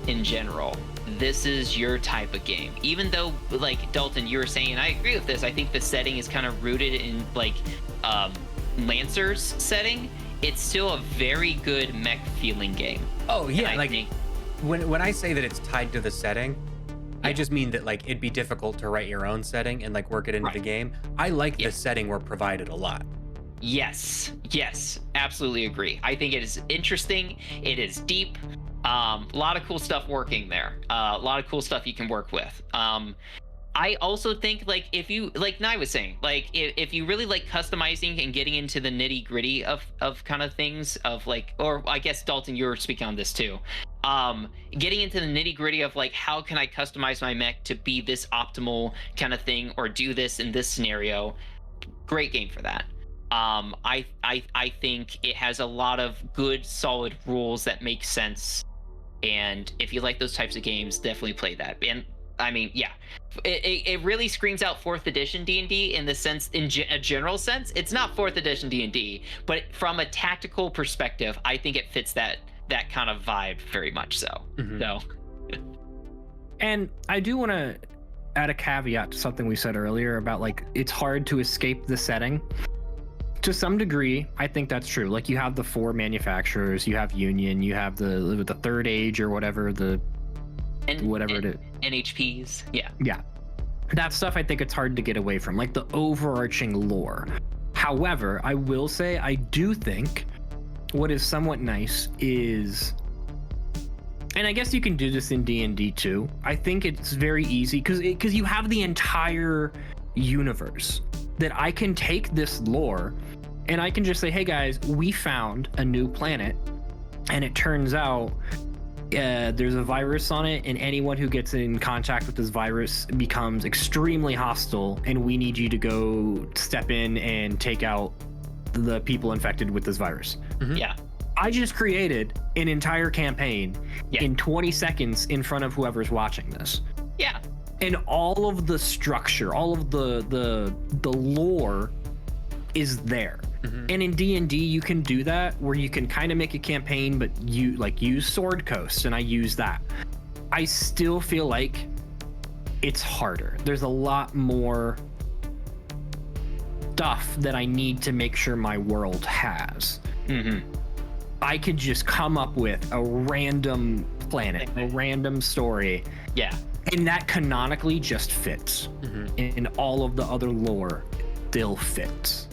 [SPEAKER 1] in general, this is your type of game. Even though, like Dalton, you were saying, and I agree with this, I think the setting is kind of rooted in like Lancer's setting. It's still a very good mech feeling game.
[SPEAKER 2] Oh yeah,
[SPEAKER 1] And I
[SPEAKER 2] like
[SPEAKER 1] think-
[SPEAKER 2] when I say that it's tied to the setting, I just mean that like it'd be difficult to write your own setting and like work it into the game. I like the setting we're provided a lot.
[SPEAKER 1] Yes, absolutely agree. I think it is interesting. It is deep. A lot of cool stuff working there. A lot of cool stuff you can work with. I also think, like, if you, like Nye was saying, like, if you really like customizing and getting into the nitty gritty of kind of things, of like, or I guess Dalton, you were speaking on this too. Getting into the nitty gritty of like, how can I customize my mech to be this optimal kind of thing, or do this in this scenario? Great game for that. I think it has a lot of good, solid rules that make sense. And if you like those types of games, definitely play that. And I mean, yeah, it really screams out 4th edition D&D in the sense, in a general sense. It's not 4th edition D&D, but from a tactical perspective, I think it fits that kind of vibe very much so.
[SPEAKER 2] Mhm.
[SPEAKER 1] So,
[SPEAKER 3] And I do want to add a caveat to something we said earlier about like it's hard to escape the setting. To some degree, I think that's true. Like you have the 4 manufacturers, you have Union, you have the Third Age or whatever, whatever it is.
[SPEAKER 1] NHPs, yeah.
[SPEAKER 3] Yeah. That stuff I think it's hard to get away from, like the overarching lore. However, I will say I do think what is somewhat nice is, and I guess you can do this in D&D too. I think it's very easy because you have the entire universe that I can take this lore and I can just say, hey guys, we found a new planet and it turns out there's a virus on it, and anyone who gets in contact with this virus becomes extremely hostile, and we need you to go step in and take out the people infected with this virus.
[SPEAKER 2] Mhm.
[SPEAKER 1] Yeah.
[SPEAKER 3] I just created an entire campaign in 20 seconds in front of whoever's watching this.
[SPEAKER 1] Yeah.
[SPEAKER 3] And all of the structure, all of the lore is there.
[SPEAKER 2] Mhm.
[SPEAKER 3] And in D&D, you can do that where you can kind of make a campaign, but you like use Sword Coast, and I use that. I still feel like it's harder. There's a lot more stuff that I need to make sure my world has.
[SPEAKER 1] Mm-hmm.
[SPEAKER 3] I could just come up with a random planet, a random story,
[SPEAKER 1] Yeah.
[SPEAKER 3] and that canonically just fits.
[SPEAKER 2] Mhm.
[SPEAKER 3] And all of the other lore still fits.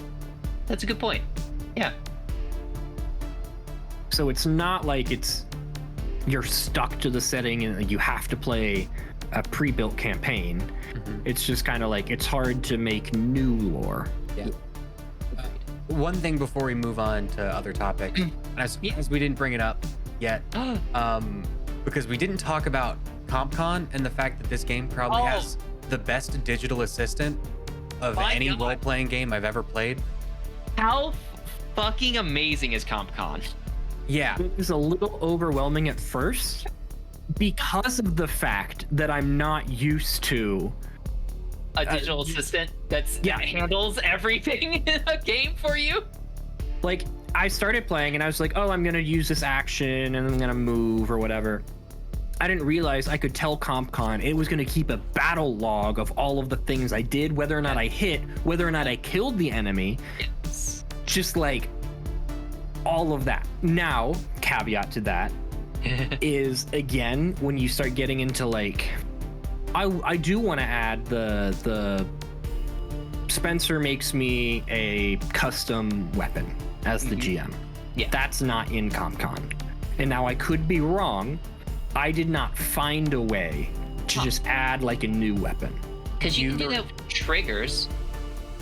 [SPEAKER 1] That's a good point. Yeah.
[SPEAKER 3] So it's not like you're stuck to the setting and you have to play a pre-built campaign.
[SPEAKER 2] Mhm.
[SPEAKER 3] It's just kind of like it's hard to make new lore.
[SPEAKER 2] Yeah. One thing before we move on to other topics, and I suppose we didn't bring it up yet, because we didn't talk about CompCon and the fact that this game probably has the best digital assistant of
[SPEAKER 1] My
[SPEAKER 2] any
[SPEAKER 1] God.
[SPEAKER 2] role-playing game I've ever played.
[SPEAKER 1] How fucking amazing is CompCon?
[SPEAKER 2] Yeah.
[SPEAKER 3] It was a little overwhelming at first because of the fact that I'm not used to
[SPEAKER 1] A digital assistant that handles everything in a game for you?
[SPEAKER 3] like I started playing and I was like, oh, I'm gonna use this action and I'm gonna move or whatever. I didn't realize I could tell CompCon it was gonna keep a battle log of all of the things I did, whether or not I hit, whether or not I killed the enemy,
[SPEAKER 1] Yes.
[SPEAKER 3] just like all of that. Now, caveat to that is again when you start getting into like, I do want to add the Spencer makes me a custom weapon as the GM.
[SPEAKER 1] Yeah.
[SPEAKER 3] That's not in CompCon. And now I could be wrong. I did not find a way to just add like a new weapon.
[SPEAKER 1] Because you can do that with triggers.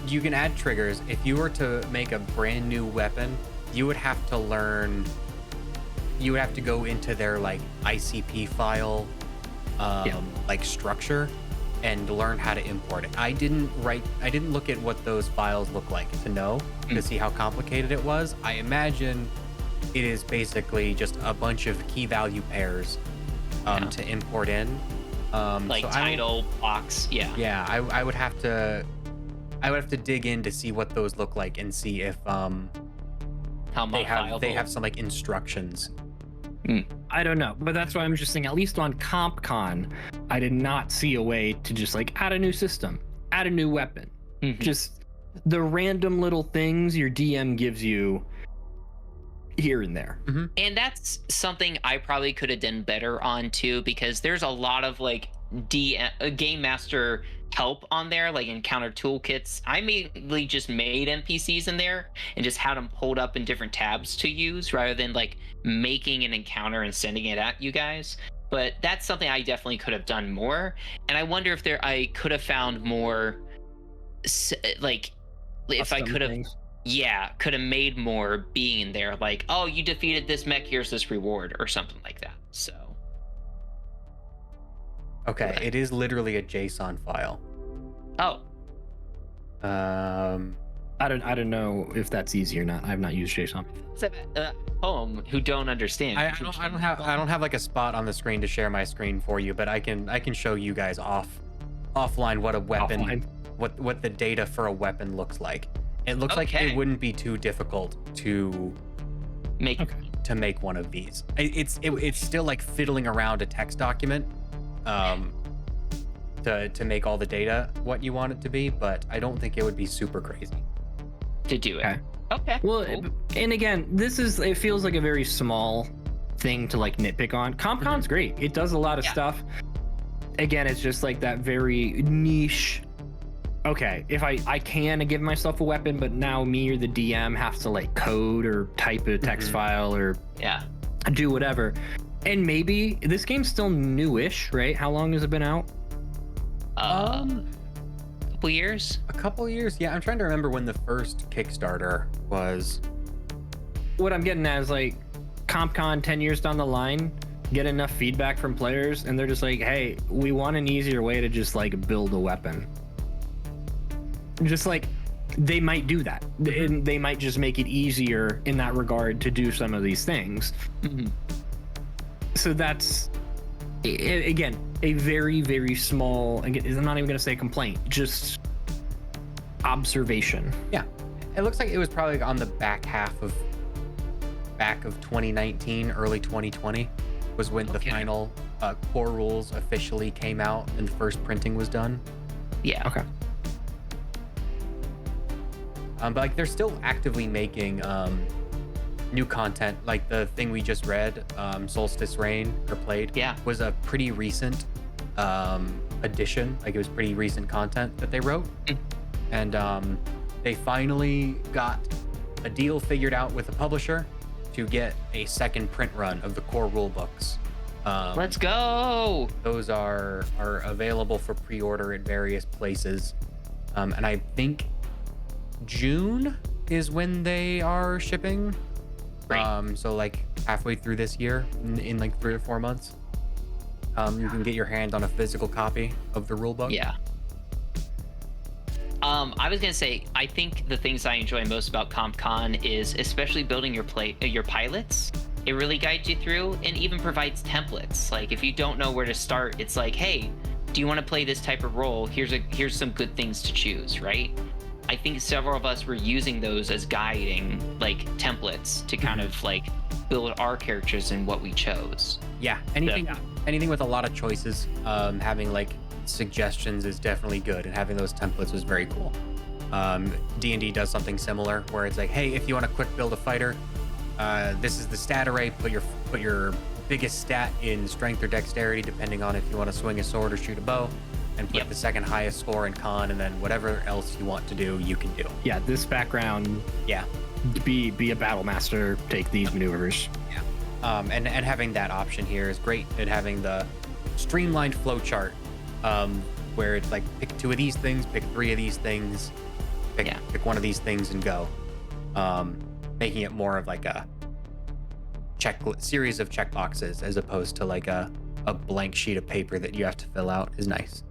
[SPEAKER 2] You can add triggers. If you were to make a brand new weapon, you would have to learn. You would have to go into their like ICP file, like structure, and learn how to import it. I didn't look at what those files look like to know to see how complicated it was. I imagine it is basically just a bunch of key value pairs to import in.
[SPEAKER 1] Like
[SPEAKER 2] so
[SPEAKER 1] title, box, yeah.
[SPEAKER 2] Yeah, I would have to dig in to see what those look like and see if
[SPEAKER 1] How
[SPEAKER 2] they have some like instructions
[SPEAKER 3] I don't know, but that's why I'm just saying, at least on CompCon, I did not see a way to just like add a new system, add a new weapon. Just the random little things your DM gives you here and there.
[SPEAKER 1] And that's something I probably could have done better on too, because there's a lot of like game master help on there, like encounter toolkits. I mainly just made NPCs in there and just had them pulled up in different tabs to use rather than like making an encounter and sending it at you guys. But that's something I definitely could have done more. And I wonder if I could have found more, like, if I could have, could have made more being there, like, oh, you defeated this mech, here's this reward or something like that. So
[SPEAKER 2] okay, it is literally a JSON file.
[SPEAKER 1] Oh,
[SPEAKER 3] I don't know if that's easy or not. I've not used JSON.
[SPEAKER 1] Home who don't understand.
[SPEAKER 2] I don't have like a spot on the screen to share my screen for you, but I can show you guys offline what a weapon, what the data for a weapon looks like. It looks like it wouldn't be too difficult to make one of these. It's still like fiddling around a text document to make all the data what you want it to be, but I don't think it would be super crazy
[SPEAKER 1] to do it. Okay.
[SPEAKER 3] Well, cool. And again, it feels like a very small thing to like nitpick on. CompCon's great. It does a lot of stuff. Again, it's just like that very niche. Okay, if I can give myself a weapon, but now me or the DM have to like code or type a text file or do whatever. And maybe this game's still newish, right? How long has it been out?
[SPEAKER 1] Couple years.
[SPEAKER 2] A couple years, yeah. I'm trying to remember when the first Kickstarter was.
[SPEAKER 3] What I'm getting at is like CompCon 10 years down the line, get enough feedback from players, and they're just like, hey, we want an easier way to just like build a weapon. Just like they might do that, and they might just make it easier in that regard to do some of these things. So that's, again, a very, very small, I'm not even going to say complaint, just observation.
[SPEAKER 2] Yeah. It looks like it was probably on the back of 2019, early 2020 was when the final core rules officially came out and the first printing was done.
[SPEAKER 1] Yeah.
[SPEAKER 3] Okay.
[SPEAKER 2] But like they're still actively making new content. Like the thing we just read, Solstice Reign or played, was a pretty recent addition. Like it was pretty recent content that they wrote, and they finally got a deal figured out with a publisher to get a second print run of the core rule books.
[SPEAKER 1] Let's go.
[SPEAKER 2] Those are available for pre-order at various places, and I think June is when they are shipping. So like halfway through this year, in like 3 or 4 months, you can get your hand on a physical copy of the rulebook.
[SPEAKER 1] Yeah. I was gonna say, I think the things I enjoy most about CompCon is especially building your pilots. It really guides you through and even provides templates. Like if you don't know where to start, it's like, hey, do you want to play this type of role? Here's some good things to choose, right? I think several of us were using those as guiding like templates to kind of like build our characters and what we chose.
[SPEAKER 2] Yeah, anything with a lot of choices, having like suggestions is definitely good, and having those templates was very cool. D&D does something similar where it's like, hey, if you want to quick build a fighter, this is the stat array. Put your biggest stat in strength or dexterity, depending on if you want to swing a sword or shoot a bow, and put the second highest score in con, and then whatever else you want to do, you can do.
[SPEAKER 3] Yeah, this background. Yeah, be a battle master. Take these maneuvers.
[SPEAKER 2] Yeah, and having that option here is great. And having the streamlined flow chart, where it's like pick 2 of these things, pick 3 of these things, pick 1 of these things, and go. Making it more of like a series of checkboxes as opposed to like a blank sheet of paper that you have to fill out is nice.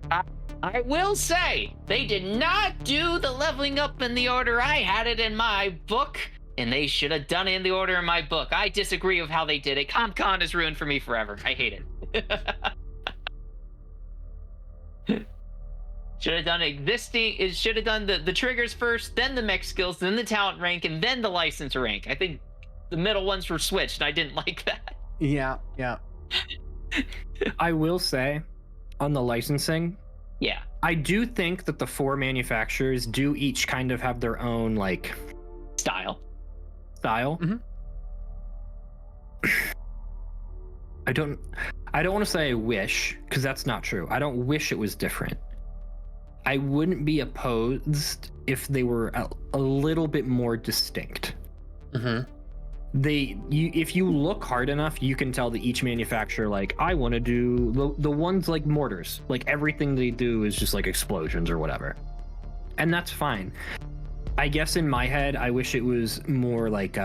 [SPEAKER 1] I will say, they did not do the leveling up in the order I had it in my book, and they should have done it in the order in my book. I disagree with how they did it. CompCon is ruined for me forever. I hate it. Should have done it should have done the triggers first, then the mech skills, then the talent rank, and then the license rank. I think the middle ones were switched, and I didn't like that.
[SPEAKER 2] Yeah.
[SPEAKER 3] I will say, on the licensing,
[SPEAKER 1] Yeah.
[SPEAKER 3] I do think that the 4 manufacturers do each kind of have their own like
[SPEAKER 1] Style.
[SPEAKER 3] style.
[SPEAKER 2] Mhm.
[SPEAKER 3] I don't want to say I wish, because that's not true. I don't wish it was different. I wouldn't be opposed if they were a little bit more distinct.
[SPEAKER 2] Mm-hmm.
[SPEAKER 3] If you look hard enough, you can tell that each manufacturer, like, I want to do the ones like mortars, like everything they do is just like explosions or whatever, and that's fine. I guess in my head, I wish it was more like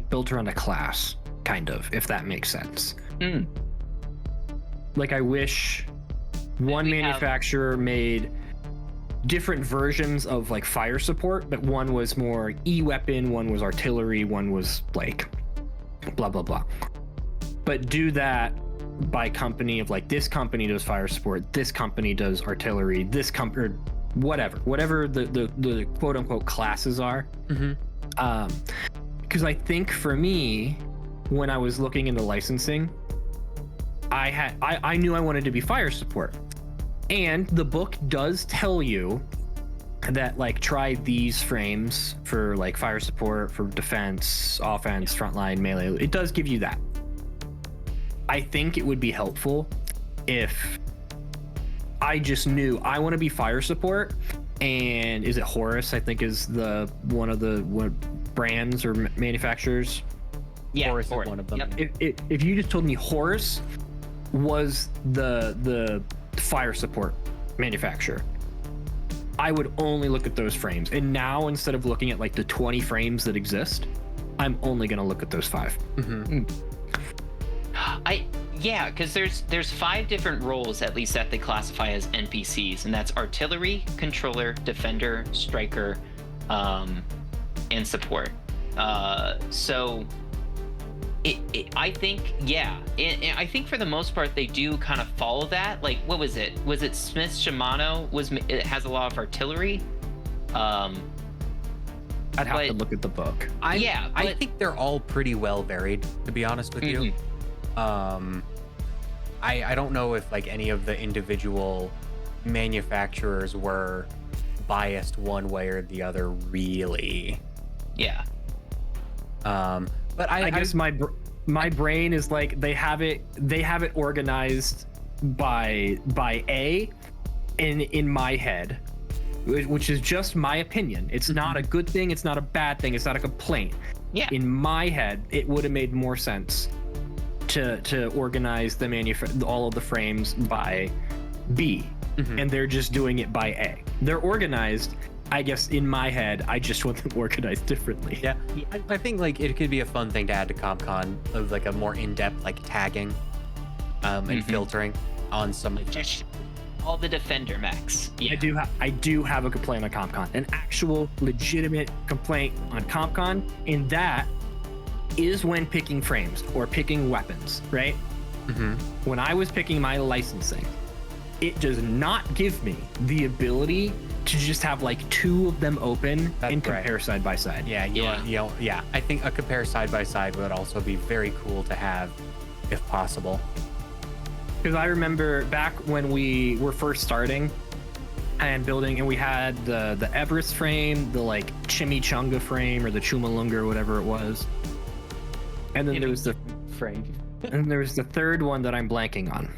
[SPEAKER 3] built around a class, kind of, if that makes sense. Like, I wish one manufacturer made different versions of like fire support, but one was more e-weapon, one was artillery, one was like blah blah blah. But do that by company of like, this company does fire support, this company does artillery, this company, or whatever the quote unquote classes are. Because I think for me, when I was looking into licensing, I knew I wanted to be fire support. And the book does tell you that, like, try these frames for like fire support, for defense, offense, frontline, melee. It does give you that. I think it would be helpful if I just knew I want to be fire support, and is it Horus, I think, is one of the brands or manufacturers.
[SPEAKER 1] Yeah,
[SPEAKER 2] Horus is one of them.
[SPEAKER 1] Yep.
[SPEAKER 3] If you just told me Horus was the fire support manufacturer, I would only look at those frames. And now, instead of looking at like the 20 frames that exist, I'm only going to look at those 5.
[SPEAKER 1] Because there's 5 different roles, at least, that they classify as NPCs, and that's artillery, controller, defender, striker, and support. So I think, I think for the most part they do kind of follow that. Like, what was it? Was it Smith Shimano? It has a lot of artillery.
[SPEAKER 3] I'd have to look at the book.
[SPEAKER 2] I think they're all pretty well varied, to be honest with you. I don't know if like any of the individual manufacturers were biased one way or the other, really.
[SPEAKER 1] Yeah.
[SPEAKER 3] But I guess my brain is like, they have it organized by A in my head, which is just my opinion. It's not a good thing, it's not a bad thing, it's not a complaint.
[SPEAKER 1] Yeah.
[SPEAKER 3] In my head, it would have made more sense to organize all of the frames by B, and they're just doing it by A. They're organized. I guess in my head, I just want them organized differently.
[SPEAKER 2] Yeah, I think like it could be a fun thing to add to CompCon, of like a more in-depth like tagging and filtering on some of
[SPEAKER 1] Just all the defender mechs. Yeah.
[SPEAKER 3] I do have a complaint on CompCon, an actual legitimate complaint on CompCon, and that is when picking frames or picking weapons, right? When I was picking my licensing, it does not give me the ability to just have like 2 of them open and compare side by side.
[SPEAKER 2] Yeah. I think a compare side by side would also be very cool to have, if possible.
[SPEAKER 3] Because I remember back when we were first starting and building, and we had the Everest frame, the like Chimichanga frame, or the Chumalunga, or whatever it was, and then there was the
[SPEAKER 1] frame,
[SPEAKER 3] and there was the third one that I'm blanking on.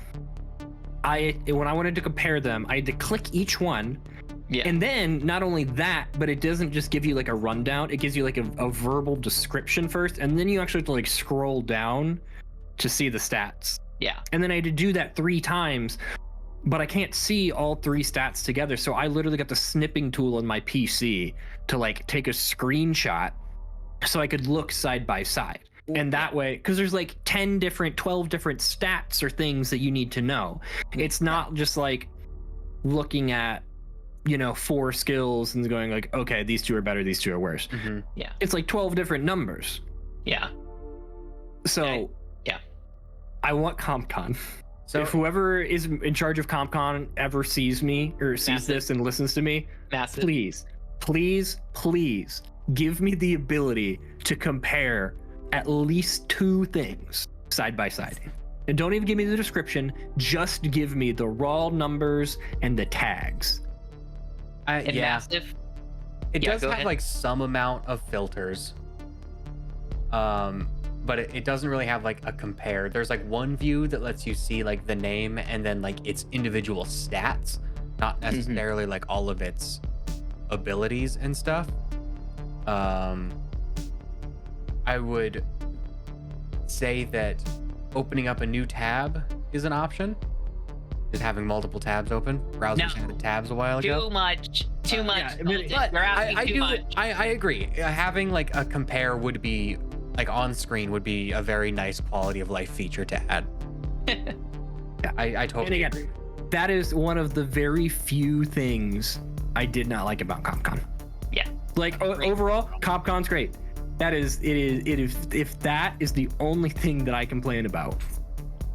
[SPEAKER 3] When I wanted to compare them, I had to click each one. Yeah. And then not only that, but it doesn't just give you like a rundown, it gives you like a verbal description first, and then you actually have to like scroll down to see the stats.
[SPEAKER 1] Yeah.
[SPEAKER 3] And then I had to do that 3 times, but I can't see all 3 stats together. So I literally got the snipping tool on my PC to like take a screenshot so I could look side by side. And that way, because there's like 12 different stats or things that you need to know. It's not just like looking at, 4 skills and going like, okay, these 2 are better, these 2 are worse.
[SPEAKER 1] Yeah.
[SPEAKER 3] It's like 12 different numbers.
[SPEAKER 1] Yeah.
[SPEAKER 3] So
[SPEAKER 1] yeah.
[SPEAKER 3] I want CompCon.
[SPEAKER 2] So
[SPEAKER 3] if whoever is in charge of CompCon ever sees me or sees this and listens to me,
[SPEAKER 1] Massif,
[SPEAKER 3] please give me the ability to compare at least 2 things side by side. And don't even give me the description, just give me the raw numbers and the tags.
[SPEAKER 1] And
[SPEAKER 2] Yeah,
[SPEAKER 1] Massif.
[SPEAKER 2] it
[SPEAKER 1] Yeah,
[SPEAKER 2] does
[SPEAKER 1] go
[SPEAKER 2] have
[SPEAKER 1] ahead.
[SPEAKER 2] like some amount of filters. But it doesn't really have like a compare. There's like one view that lets you see like the name and then like its individual stats, not necessarily like all of its abilities and stuff. I would say that opening up a new tab is an option. Just having multiple tabs open. Browsers
[SPEAKER 1] No.
[SPEAKER 2] added tabs a while ago.
[SPEAKER 1] Too much.
[SPEAKER 3] yeah, I mean,
[SPEAKER 1] content. You're asking too much.
[SPEAKER 2] I agree. Having like a compare would be like on screen would be a very nice quality of life feature to add.
[SPEAKER 3] Yeah.
[SPEAKER 2] I totally
[SPEAKER 3] And again,
[SPEAKER 2] agree.
[SPEAKER 3] that is one of the very few things I did not like about CompCon.
[SPEAKER 1] Yeah.
[SPEAKER 3] Like
[SPEAKER 1] Great.
[SPEAKER 3] overall, CompCon's great. It is. If that is the only thing that I complain about,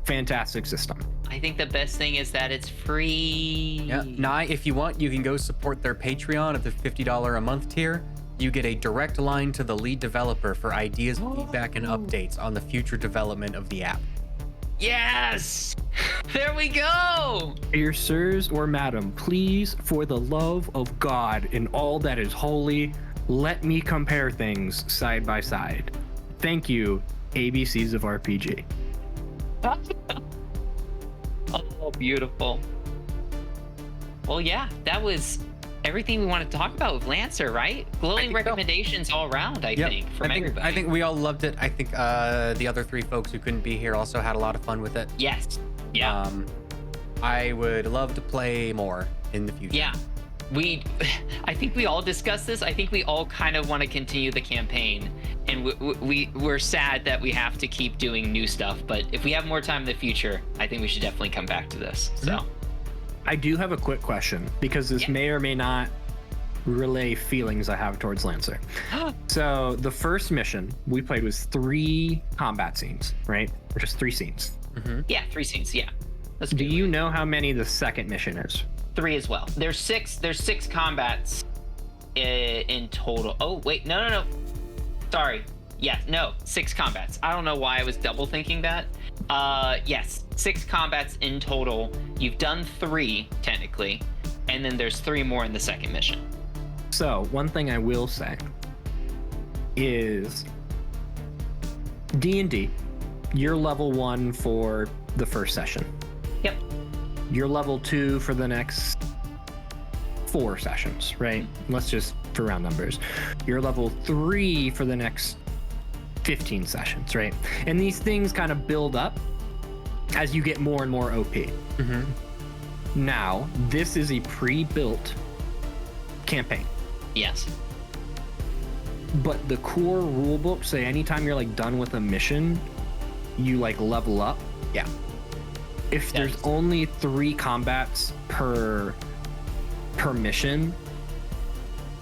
[SPEAKER 3] fantastic system.
[SPEAKER 1] I think the best thing is that it's free.
[SPEAKER 2] Yeah. Nye, if you want, you can go support their Patreon at the $50 a month tier. You get a direct line to the lead developer for ideas, feedback, and updates on the future development of the app.
[SPEAKER 1] Yes! There we go!
[SPEAKER 3] Dear sirs or madam, please, for the love of God and all that is holy, let me compare things side by side. Thank you, ABCs of RPG.
[SPEAKER 1] Oh, beautiful. Well, yeah, that was everything we wanted to talk about with Lancer, right? Glowing
[SPEAKER 2] think so.
[SPEAKER 1] recommendations all around, I
[SPEAKER 2] Yep.
[SPEAKER 1] think, from
[SPEAKER 2] I think,
[SPEAKER 1] everybody.
[SPEAKER 2] I think we all loved it. I think the other three folks who couldn't be here also had a lot of fun with it.
[SPEAKER 1] Yes. Yeah.
[SPEAKER 2] I would love to play more in the future.
[SPEAKER 1] Yeah. I think we all discussed this. I think we all kind of want to continue the campaign, and we're sad that we have to keep doing new stuff. But if we have more time in the future, I think we should definitely come back to this. So,
[SPEAKER 3] I do have a quick question because this
[SPEAKER 1] Yeah.
[SPEAKER 3] may or may not relay feelings I have towards Lancer. So the first mission we played was 3 combat scenes, right? Or just 3 scenes.
[SPEAKER 1] yeah, 3 scenes. Yeah. Let's
[SPEAKER 3] Do
[SPEAKER 1] do
[SPEAKER 3] you know how many the second mission is?
[SPEAKER 1] 3 as well. There's 6 combats in total. Oh wait, no. Sorry. Yeah, no, 6 combats. I don't know why I was double thinking that. Yes, 6 combats in total. You've done 3 technically, and then there's 3 more in the second mission.
[SPEAKER 3] So one thing I will say is D&D, you're level 1 for the first session.
[SPEAKER 1] Yep.
[SPEAKER 3] You're level 2 for the next 4 sessions, right? Let's just for round numbers. You're level 3 for the next 15 sessions, right? And these things kind of build up as you get more and more OP. Now, this is a pre-built campaign,
[SPEAKER 1] Yes.
[SPEAKER 3] but the core rulebook say anytime you're like done with a mission, you like level up.
[SPEAKER 2] Yeah.
[SPEAKER 3] If there's
[SPEAKER 1] Yes.
[SPEAKER 3] only 3 combats per mission,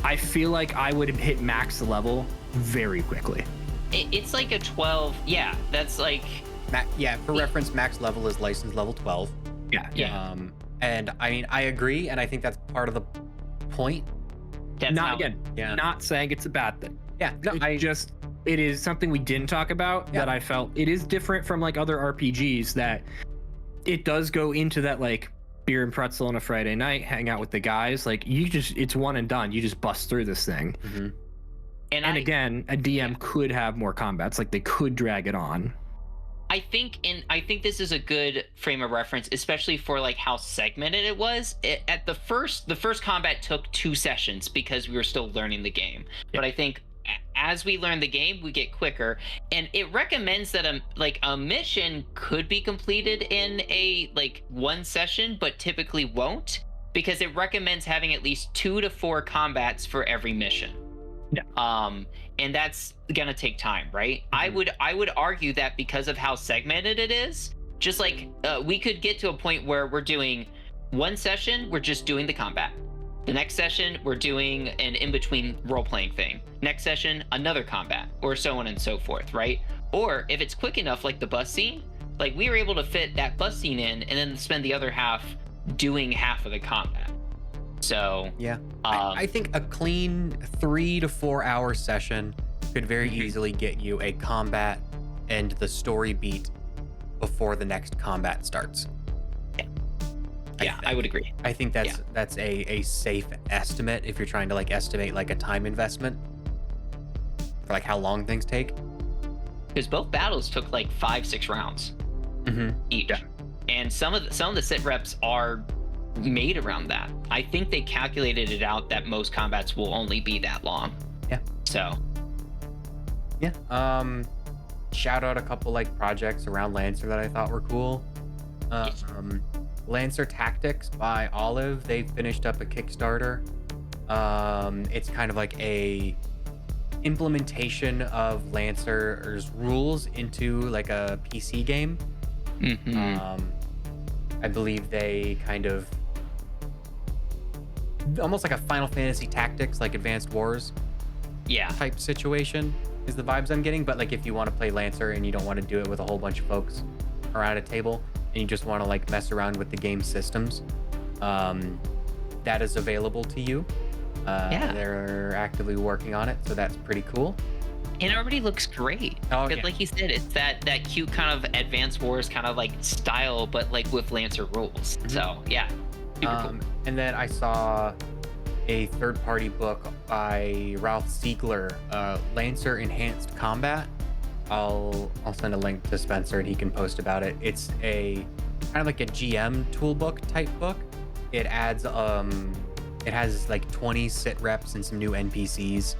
[SPEAKER 3] I feel like I would hit max level very quickly.
[SPEAKER 1] It's like a 12. Yeah, that's like.
[SPEAKER 2] For reference, max level is license level 12.
[SPEAKER 1] Yeah.
[SPEAKER 2] And I mean, I agree, and I think that's part of the point.
[SPEAKER 1] That's
[SPEAKER 3] Not
[SPEAKER 1] how-
[SPEAKER 3] again,
[SPEAKER 2] Yeah.
[SPEAKER 3] not saying it's a bad thing.
[SPEAKER 2] Yeah. No,
[SPEAKER 3] It is something we didn't talk about that I felt it is different from like other RPGs that it does go into that like beer and pretzel on a Friday night, hang out with the guys. Like it's one and done. You just bust through this thing.
[SPEAKER 1] And
[SPEAKER 3] And again, a DM could have more combats. Like they could drag it on.
[SPEAKER 1] I think this is a good frame of reference, especially for like how segmented it was. At the first combat took 2 sessions because we were still learning the game. But I think as we learn the game, we get quicker, and it recommends that a mission could be completed in a like 1 session, but typically won't, because it recommends having at least 2 to 4 combats for every mission.
[SPEAKER 3] Yeah.
[SPEAKER 1] And that's gonna take time, right? I would argue that because of how segmented it is, just like we could get to a point where we're doing 1 session, we're just doing the combat. The next session, we're doing an in-between role-playing thing. Next session, another combat, or so on and so forth, right? Or if it's quick enough, like the bus scene, like we were able to fit that bus scene in and then spend the other half doing half of the combat. So
[SPEAKER 2] Yeah. I think a clean 3 to 4 hour session could very
[SPEAKER 3] Mhm.
[SPEAKER 2] easily get you a combat and the story beat before the next combat starts.
[SPEAKER 1] Yeah, I would agree.
[SPEAKER 2] I think that's a safe estimate if you're trying to like estimate like a time investment for like how long things take.
[SPEAKER 1] Because both battles took like 5-6 rounds each, and some of the sit reps are made around that. I think they calculated it out that most combats will only be that long.
[SPEAKER 2] Yeah.
[SPEAKER 1] So.
[SPEAKER 2] Yeah. Shout out a couple like projects around Lancer that I thought were cool. Lancer Tactics by Olive. They finished up a Kickstarter. It's kind of like a implementation of Lancer's rules into like a PC game. I believe they kind of almost like a Final Fantasy Tactics, like Advanced Wars type situation is the vibes I'm getting. But like if you want to play Lancer and you don't want to do it with a whole bunch of folks around a table and you just want to like mess around with the game systems, that is available to you. They're actively working on it, so that's pretty cool.
[SPEAKER 1] And it already looks great. Like you said, it's that cute kind of Advanced Wars kind of like style, but like with Lancer rules. So yeah, super cool.
[SPEAKER 2] And then I saw a third-party book by Ralph Siegler, Lancer Enhanced Combat. I'll send a link to Spencer and he can post about it. It's a kind of like a GM toolbook type book. It adds it has like 20 sit reps and some new NPCs.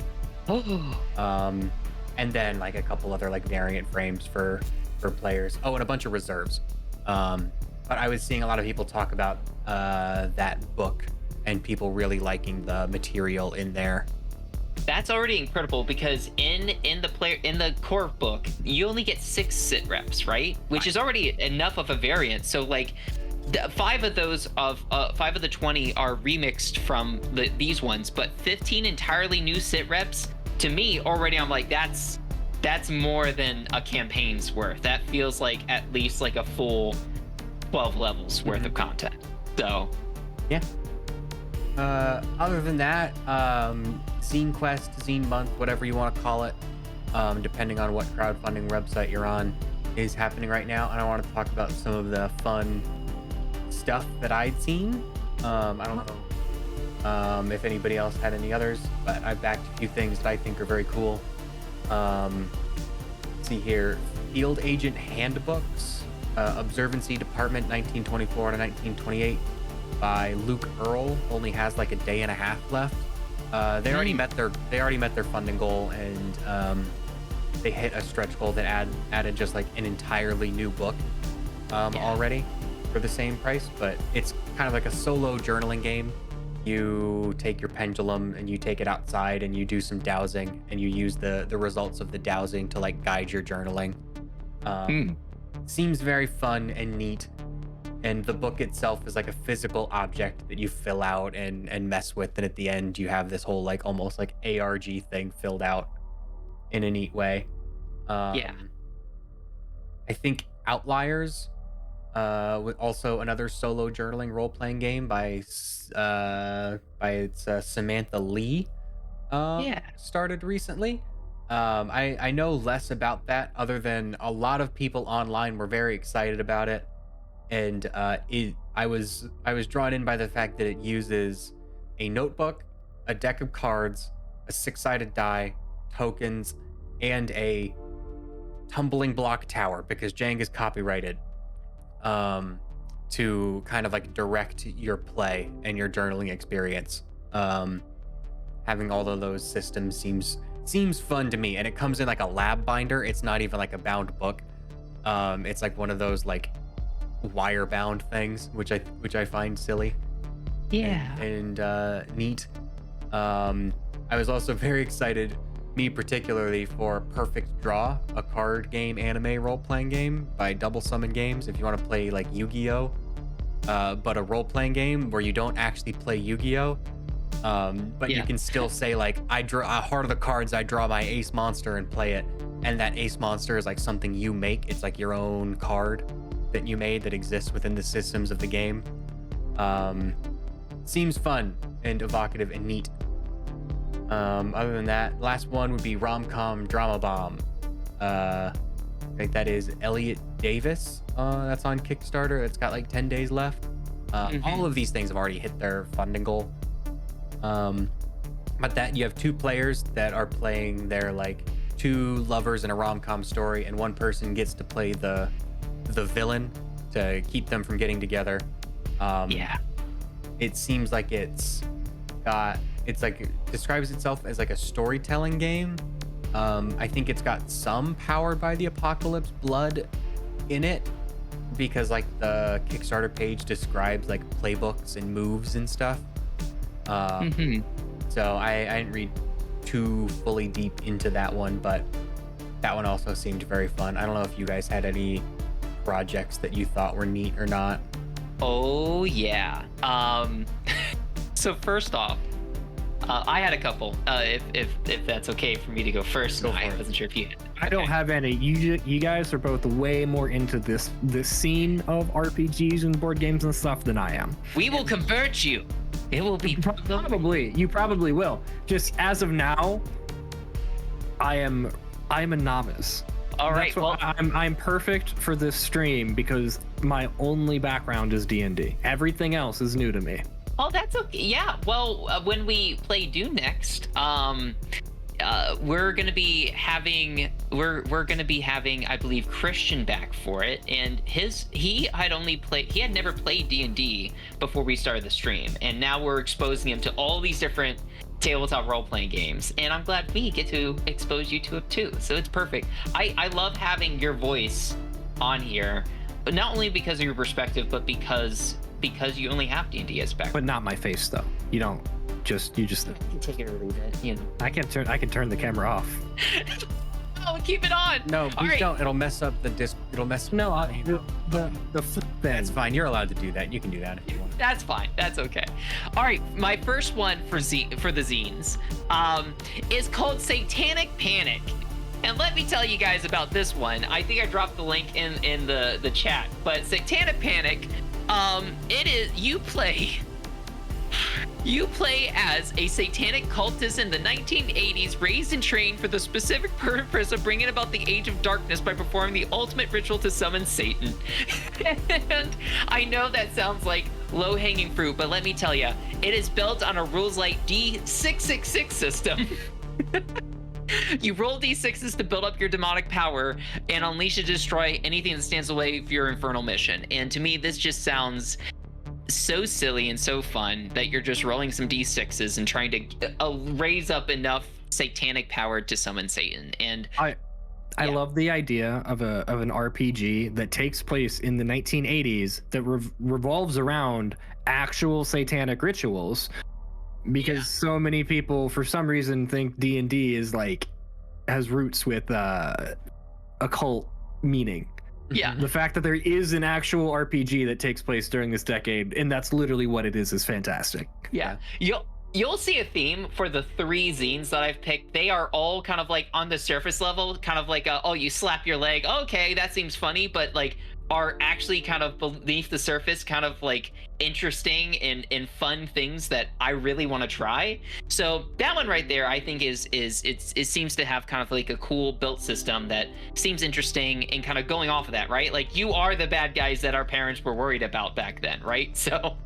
[SPEAKER 2] And then like a couple other like variant frames for players. Oh, and a bunch of reserves. But I was seeing a lot of people talk about that book and people really liking the material in there.
[SPEAKER 1] That's already incredible because in the core book, you only get 6 sit reps, right? Which is already enough of a variant. So like 5 of the 20 are remixed from these ones, but 15 entirely new sit reps. To me, already I'm like, that's more than a campaign's worth. That feels like at least like a full 12 levels worth of content. So
[SPEAKER 2] yeah. Other than that, Zine Quest, Zine Month, whatever you want to call it, depending on what crowdfunding website you're on, is happening right now. And I want to talk about some of the fun stuff that I'd seen. I don't know if anybody else had any others, but I've backed a few things that I think are very cool. Let's see here, Field Agent Handbooks, Observancy Department 1924 to 1928 by Luke Earl. Only has like a day and a half left. They already met their funding goal, and they hit a stretch goal that added just like an entirely new book already for the same price. But it's kind of like a solo journaling game. You take your pendulum and you take it outside and you do some dowsing, and you use the results of the dowsing to like guide your journaling. Seems very fun and neat. And the book itself is like a physical object that you fill out and mess with. And at the end, you have this whole like almost like ARG thing filled out in a neat way. I think Outliers, with also another solo journaling role-playing game by Samantha Lee, started recently. I know less about that other than a lot of people online were very excited about it. And I was drawn in by the fact that it uses a notebook, a deck of cards, a 6-sided die, tokens, and a tumbling block tower, because Jang is copyrighted, to kind of like direct your play and your journaling experience. Having all of those systems seems fun to me, and it comes in like a lab binder. It's not even like a bound book. It's like one of those like wire bound things, which I find silly and neat. I was also very excited, me particularly, for Perfect Draw, a card game anime role-playing game by Double Summon Games. If you want to play like Yu-Gi-Oh, but a role-playing game where you don't actually play Yu-Gi-Oh, but you can still say like, I draw Heart of the Cards, I draw my ace monster and play it, and that ace monster is like something you make. It's like your own card that you made that exists within the systems of the game. Seems fun and evocative and neat. Other than that, last one would be Rom-Com Drama Bomb. I think that is Elliot Davis that's on Kickstarter. It's got like 10 days left. All of these things have already hit their funding goal. But that you have 2 players that are playing their like 2 lovers in a rom-com story, and one person gets to play the villain to keep them from getting together.
[SPEAKER 1] Yeah.
[SPEAKER 2] It seems like it describes itself as like a storytelling game. I think it's got some Powered by the Apocalypse blood in it, because like the Kickstarter page describes like playbooks and moves and stuff. So I didn't read too fully deep into that one, but that one also seemed very fun. I don't know if you guys had any projects that you thought were neat or not.
[SPEAKER 1] Oh yeah. So first off, I had a couple. If that's okay for me to go first.
[SPEAKER 2] Go
[SPEAKER 1] No, I
[SPEAKER 2] for it.
[SPEAKER 1] wasn't sure if you.
[SPEAKER 3] I don't have any. You guys are both way more into this scene of RPGs and board games and stuff than I am.
[SPEAKER 1] We will convert you. It will be
[SPEAKER 3] Probably. You probably will. Just as of now, I am a novice.
[SPEAKER 1] all right.
[SPEAKER 3] That's what-
[SPEAKER 1] Well,
[SPEAKER 3] I'm perfect for this stream because my only background is D&D. Everything else is new to me.
[SPEAKER 1] oh, that's okay. Yeah. Well, when we play Dune next, we're gonna be having I believe Christian back for it, and he had never played D&D before we started the stream, and now we're exposing him to all these different tabletop role-playing games, and I'm glad we get to expose you to it too. So it's perfect. I love having your voice on here, but not only because of your perspective, but because you only have D&D as background.
[SPEAKER 3] But not my face though. You just
[SPEAKER 1] Take it or leave it, you know.
[SPEAKER 3] I can turn the camera off.
[SPEAKER 1] Oh, keep it on.
[SPEAKER 2] No,
[SPEAKER 1] All
[SPEAKER 2] please
[SPEAKER 1] right.
[SPEAKER 2] don't. It'll mess up the disc. It'll mess.
[SPEAKER 3] No, the flip
[SPEAKER 2] That's
[SPEAKER 3] then.
[SPEAKER 2] fine. You're allowed to do that. You can do that if you want.
[SPEAKER 1] That's fine. That's okay. All right, my first one for the zines is called Satanic Panic. And let me tell you guys about this one. I think I dropped the link in the chat. But Satanic Panic, it is you play as a satanic cultist in the 1980s, raised and trained for the specific purpose of bringing about the Age of Darkness by performing the ultimate ritual to summon Satan. And I know that sounds like low-hanging fruit, but let me tell you, it is built on a rules-light D666 system. You roll d6s to build up your demonic power and unleash and destroy anything that stands in the way of your infernal mission. And to me, this just sounds so silly and so fun that you're just rolling some d6s and trying to raise up enough satanic power to summon Satan. And
[SPEAKER 3] I
[SPEAKER 1] Yeah.
[SPEAKER 3] love the idea of an RPG that takes place in the 1980s that revolves around actual satanic rituals, because so many people for some reason think D&D is like has roots with occult meaning.
[SPEAKER 1] yeah,
[SPEAKER 3] The fact that there is an actual RPG that takes place during this decade, and that's literally what it is fantastic.
[SPEAKER 1] yeah. You'll see a theme for the 3 zines that I've picked. They are all kind of like on the surface level, kind of like oh, you slap your leg, okay, that seems funny, but like are actually kind of beneath the surface, kind of like interesting and fun things that I really want to try. So that one right there, I think it seems to have kind of like a cool built system that seems interesting, and kind of going off of that, right? Like you are the bad guys that our parents were worried about back then, right? So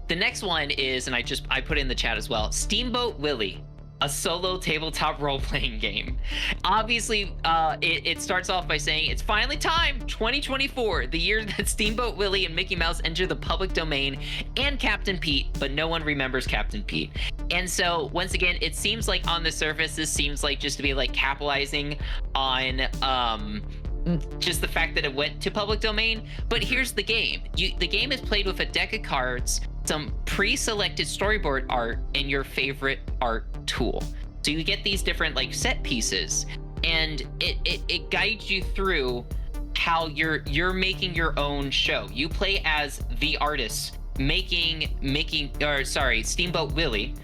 [SPEAKER 1] the next one is, and I put it in the chat as well, Steamboat Willie, a solo tabletop role-playing game. Obviously, it starts off by saying it's finally time, 2024, the year that Steamboat Willie and Mickey Mouse enter the public domain, and Captain Pete, but no one remembers Captain Pete. And so once again, it seems like on the surface, this seems like just to be like capitalizing on just the fact that it went to public domain. But here's the game. The game is played with a deck of cards, some pre-selected storyboard art, and your favorite art tool. So you get these different like set pieces, and it guides you through how you're making your own show. You play as the artist Steamboat Willie.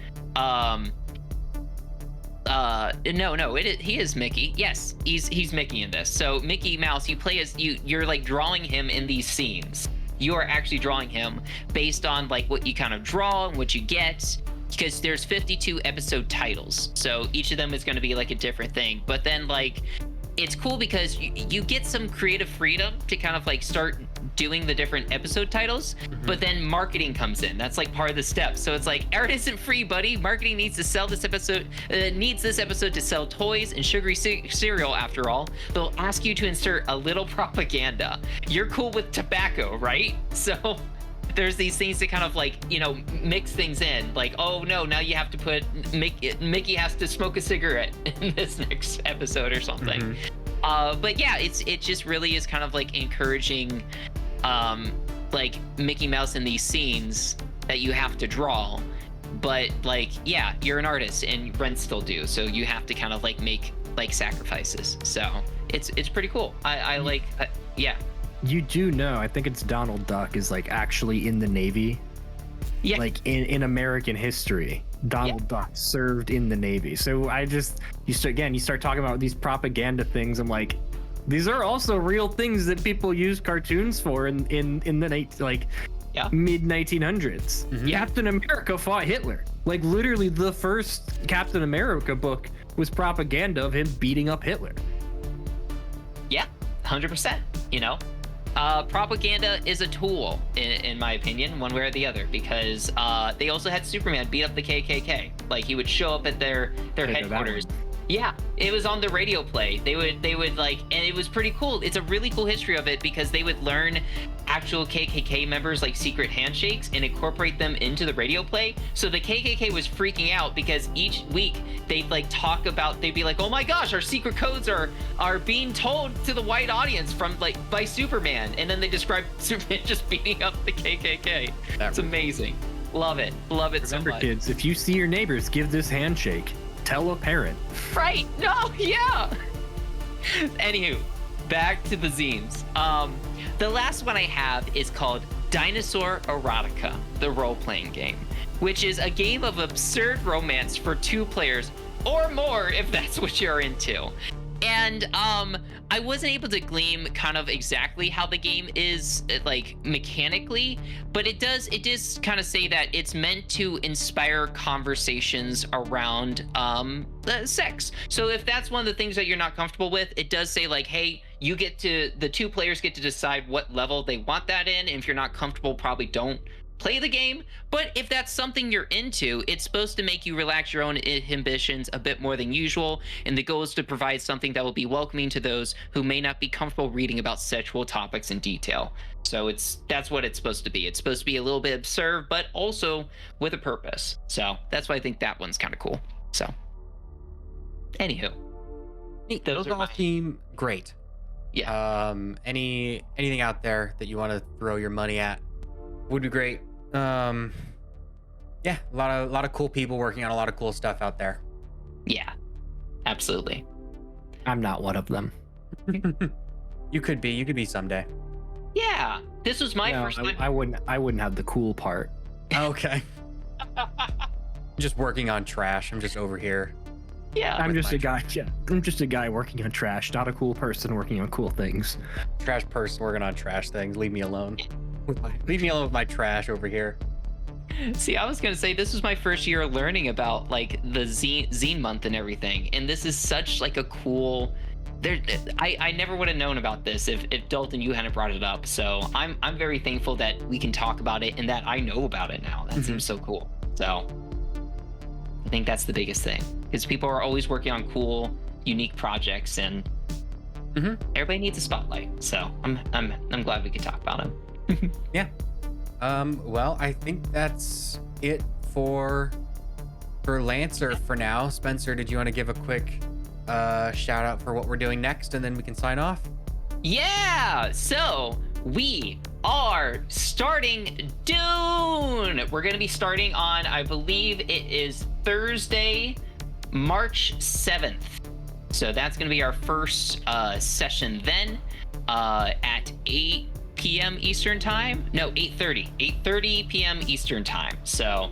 [SPEAKER 1] He is Mickey. Yes, he's Mickey in this. So Mickey Mouse, you play as you're like drawing him in these scenes. You are actually drawing him based on like what you kind of draw and what you get, because there's 52 episode titles. So each of them is going to be like a different thing. But then like it's cool because you get some creative freedom to kind of like start doing the different episode titles, but then marketing comes in. That's like part of the steps. So it's like, art isn't free, buddy. Marketing needs to sell this episode, needs this episode to sell toys and sugary cereal. After all, they'll ask you to insert a little propaganda. You're cool with tobacco, right? So there's these things to kind of like, you know, mix things in. Like, oh no, now you have to put Mickey has to smoke a cigarette in this next episode or something. But yeah, it just really is kind of like encouraging, like Mickey Mouse in these scenes that you have to draw. But like, yeah, you're an artist and rent's still due, so you have to kind of like make like sacrifices. So it's pretty cool. I like, yeah.
[SPEAKER 3] You do know, I think it's Donald Duck is like actually in the Navy. Yeah. Like in American history, Donald Duck served in the Navy. So you start talking about these propaganda things. I'm like, these are also real things that people use cartoons for in the mid 1900s. Captain America fought Hitler. Like literally the first Captain America book was propaganda of him beating up Hitler.
[SPEAKER 1] Yeah, 100%, you know. Propaganda is a tool, in my opinion, one way or the other, because they also had Superman beat up the KKK. Like he would show up at their headquarters. Yeah, it was on the radio play. They would like, and it was pretty cool. It's a really cool history of it because they would learn actual KKK members like secret handshakes and incorporate them into the radio play. So the KKK was freaking out because each week they'd like talk about, they'd be like, oh my gosh, our secret codes are being told to the white audience from like by Superman. And then they describe Superman just beating up the KKK. It's amazing. Love it so much.
[SPEAKER 3] Remember, kids, if you see your neighbors, give this handshake. Tell a parent.
[SPEAKER 1] Right. No, yeah. Anywho, back to the zines. The last one I have is called Dinosaur Erotica, the role-playing game, which is a game of absurd romance for 2 players or more if that's what you're into. And I wasn't able to glean kind of exactly how the game is like mechanically, but it does kind of say that it's meant to inspire conversations around sex. So if that's one of the things that you're not comfortable with, it does say like, hey, the 2 players get to decide what level they want that in. And if you're not comfortable, probably don't play the game. But if that's something you're into, it's supposed to make you relax your own inhibitions a bit more than usual, and the goal is to provide something that will be welcoming to those who may not be comfortable reading about sexual topics in detail. So that's what it's supposed to be. It's supposed to be a little bit absurd, but also with a purpose. So that's why I think that one's kind of cool. So anywho,
[SPEAKER 2] those all seem great.
[SPEAKER 1] Yeah.
[SPEAKER 2] Anything out there that you want to throw your money at would be great. Yeah, a lot of cool people working on a lot of cool stuff out there.
[SPEAKER 1] Yeah, absolutely.
[SPEAKER 3] I'm not one of them.
[SPEAKER 2] You could be someday.
[SPEAKER 1] Yeah, this was my first time.
[SPEAKER 3] I wouldn't have the cool part.
[SPEAKER 2] Okay. Just working on trash. I'm just over here.
[SPEAKER 1] Yeah,
[SPEAKER 3] I'm just a guy. Yeah, I'm just a guy working on trash, not a cool person working on cool things.
[SPEAKER 2] Trash person working on trash things. Leave me alone. Leave me alone with my trash over here.
[SPEAKER 1] See, I was gonna say this was my first year learning about like the zine month and everything, and this is such like a cool. I never would have known about this if Dalton, you hadn't brought it up. So I'm very thankful that we can talk about it and that I know about it now. That seems so cool. So I think that's the biggest thing, because people are always working on cool, unique projects, and everybody needs a spotlight. So I'm glad we could talk about them.
[SPEAKER 2] Yeah. Well, I think that's it for Lancer for now. Spencer, did you want to give a quick shout out for what we're doing next, and then we can sign off?
[SPEAKER 1] Yeah, so we are starting Dune. We're going to be starting on, I believe it is Thursday, March 7th. So that's going to be our first session then at 8 p.m. Eastern time. No, 8:30 p.m. Eastern time. So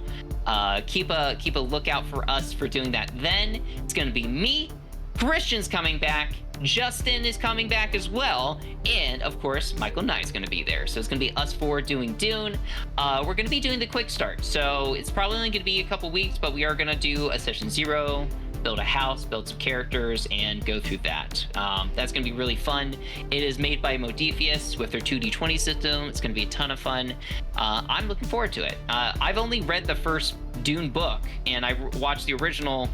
[SPEAKER 1] keep a lookout for us for doing that then. It's going to be me, Christian's coming back, Justin is coming back as well, and of course Michael Knight's going to be there. So it's going to be us 4 doing Dune. We're going to be doing the quick start, so it's probably only going to be a couple weeks, but we are going to do a session 0, build a house, build some characters, and go through that. That's going to be really fun. It is made by Modiphius with their 2d20 system. It's going to be a ton of fun. I'm looking forward to it. I've only read the first Dune book, and I watched the original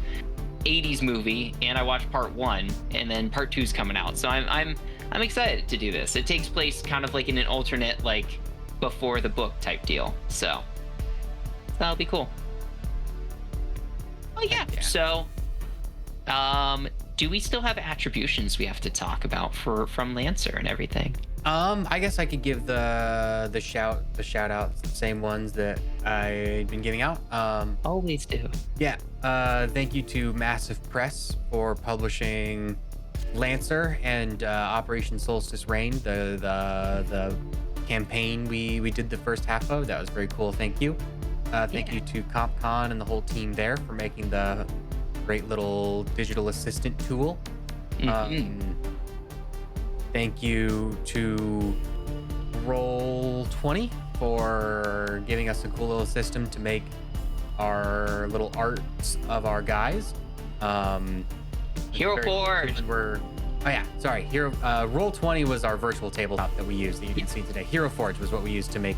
[SPEAKER 1] 80s movie, and I watched part 1, and then part 2 is coming out. So I'm excited to do this. It takes place kind of like in an alternate, like before the book type deal. So that'll be cool. Oh yeah. So do we still have attributions we have to talk about from Lancer and everything?
[SPEAKER 2] I guess I could give the shout outs, the same ones that I've been giving out.
[SPEAKER 1] Always do.
[SPEAKER 2] Yeah. Thank you to Massif Press for publishing Lancer and Operation Solstice Reign, the campaign we did the first half of. That was very cool. Thank you. Thank you to CompCon and the whole team there for making the great little digital assistant tool. Thank you to Roll20 for giving us a cool little system to make our little arts of our guys.
[SPEAKER 1] Heroforge.
[SPEAKER 2] Roll20 was our virtual tabletop that we used that you didn't see today. Heroforge was what we used to make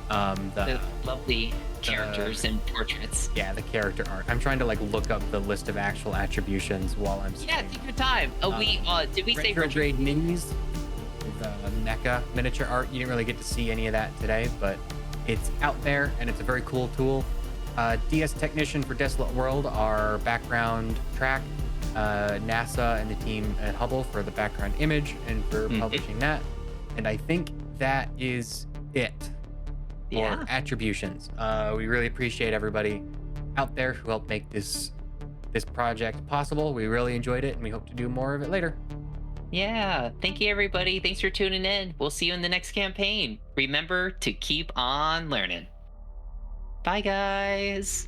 [SPEAKER 2] the
[SPEAKER 1] lovely characters and portraits.
[SPEAKER 2] Yeah, the character art. I'm trying to like look up the list of actual attributions while I'm
[SPEAKER 1] Yeah, take your time. Did we say
[SPEAKER 2] Retrograde Minis? The NECA miniature art. You didn't really get to see any of that today, but it's out there and it's a very cool tool. DS Technician for Desolate World, our background track. NASA and the team at Hubble for the background image and for publishing that. And I think that is it for attributions. We really appreciate everybody out there who helped make this project possible. We really enjoyed it and we hope to do more of it later.
[SPEAKER 1] Yeah, thank you everybody. Thanks for tuning in. We'll see you in the next campaign. Remember to keep on learning. Bye guys.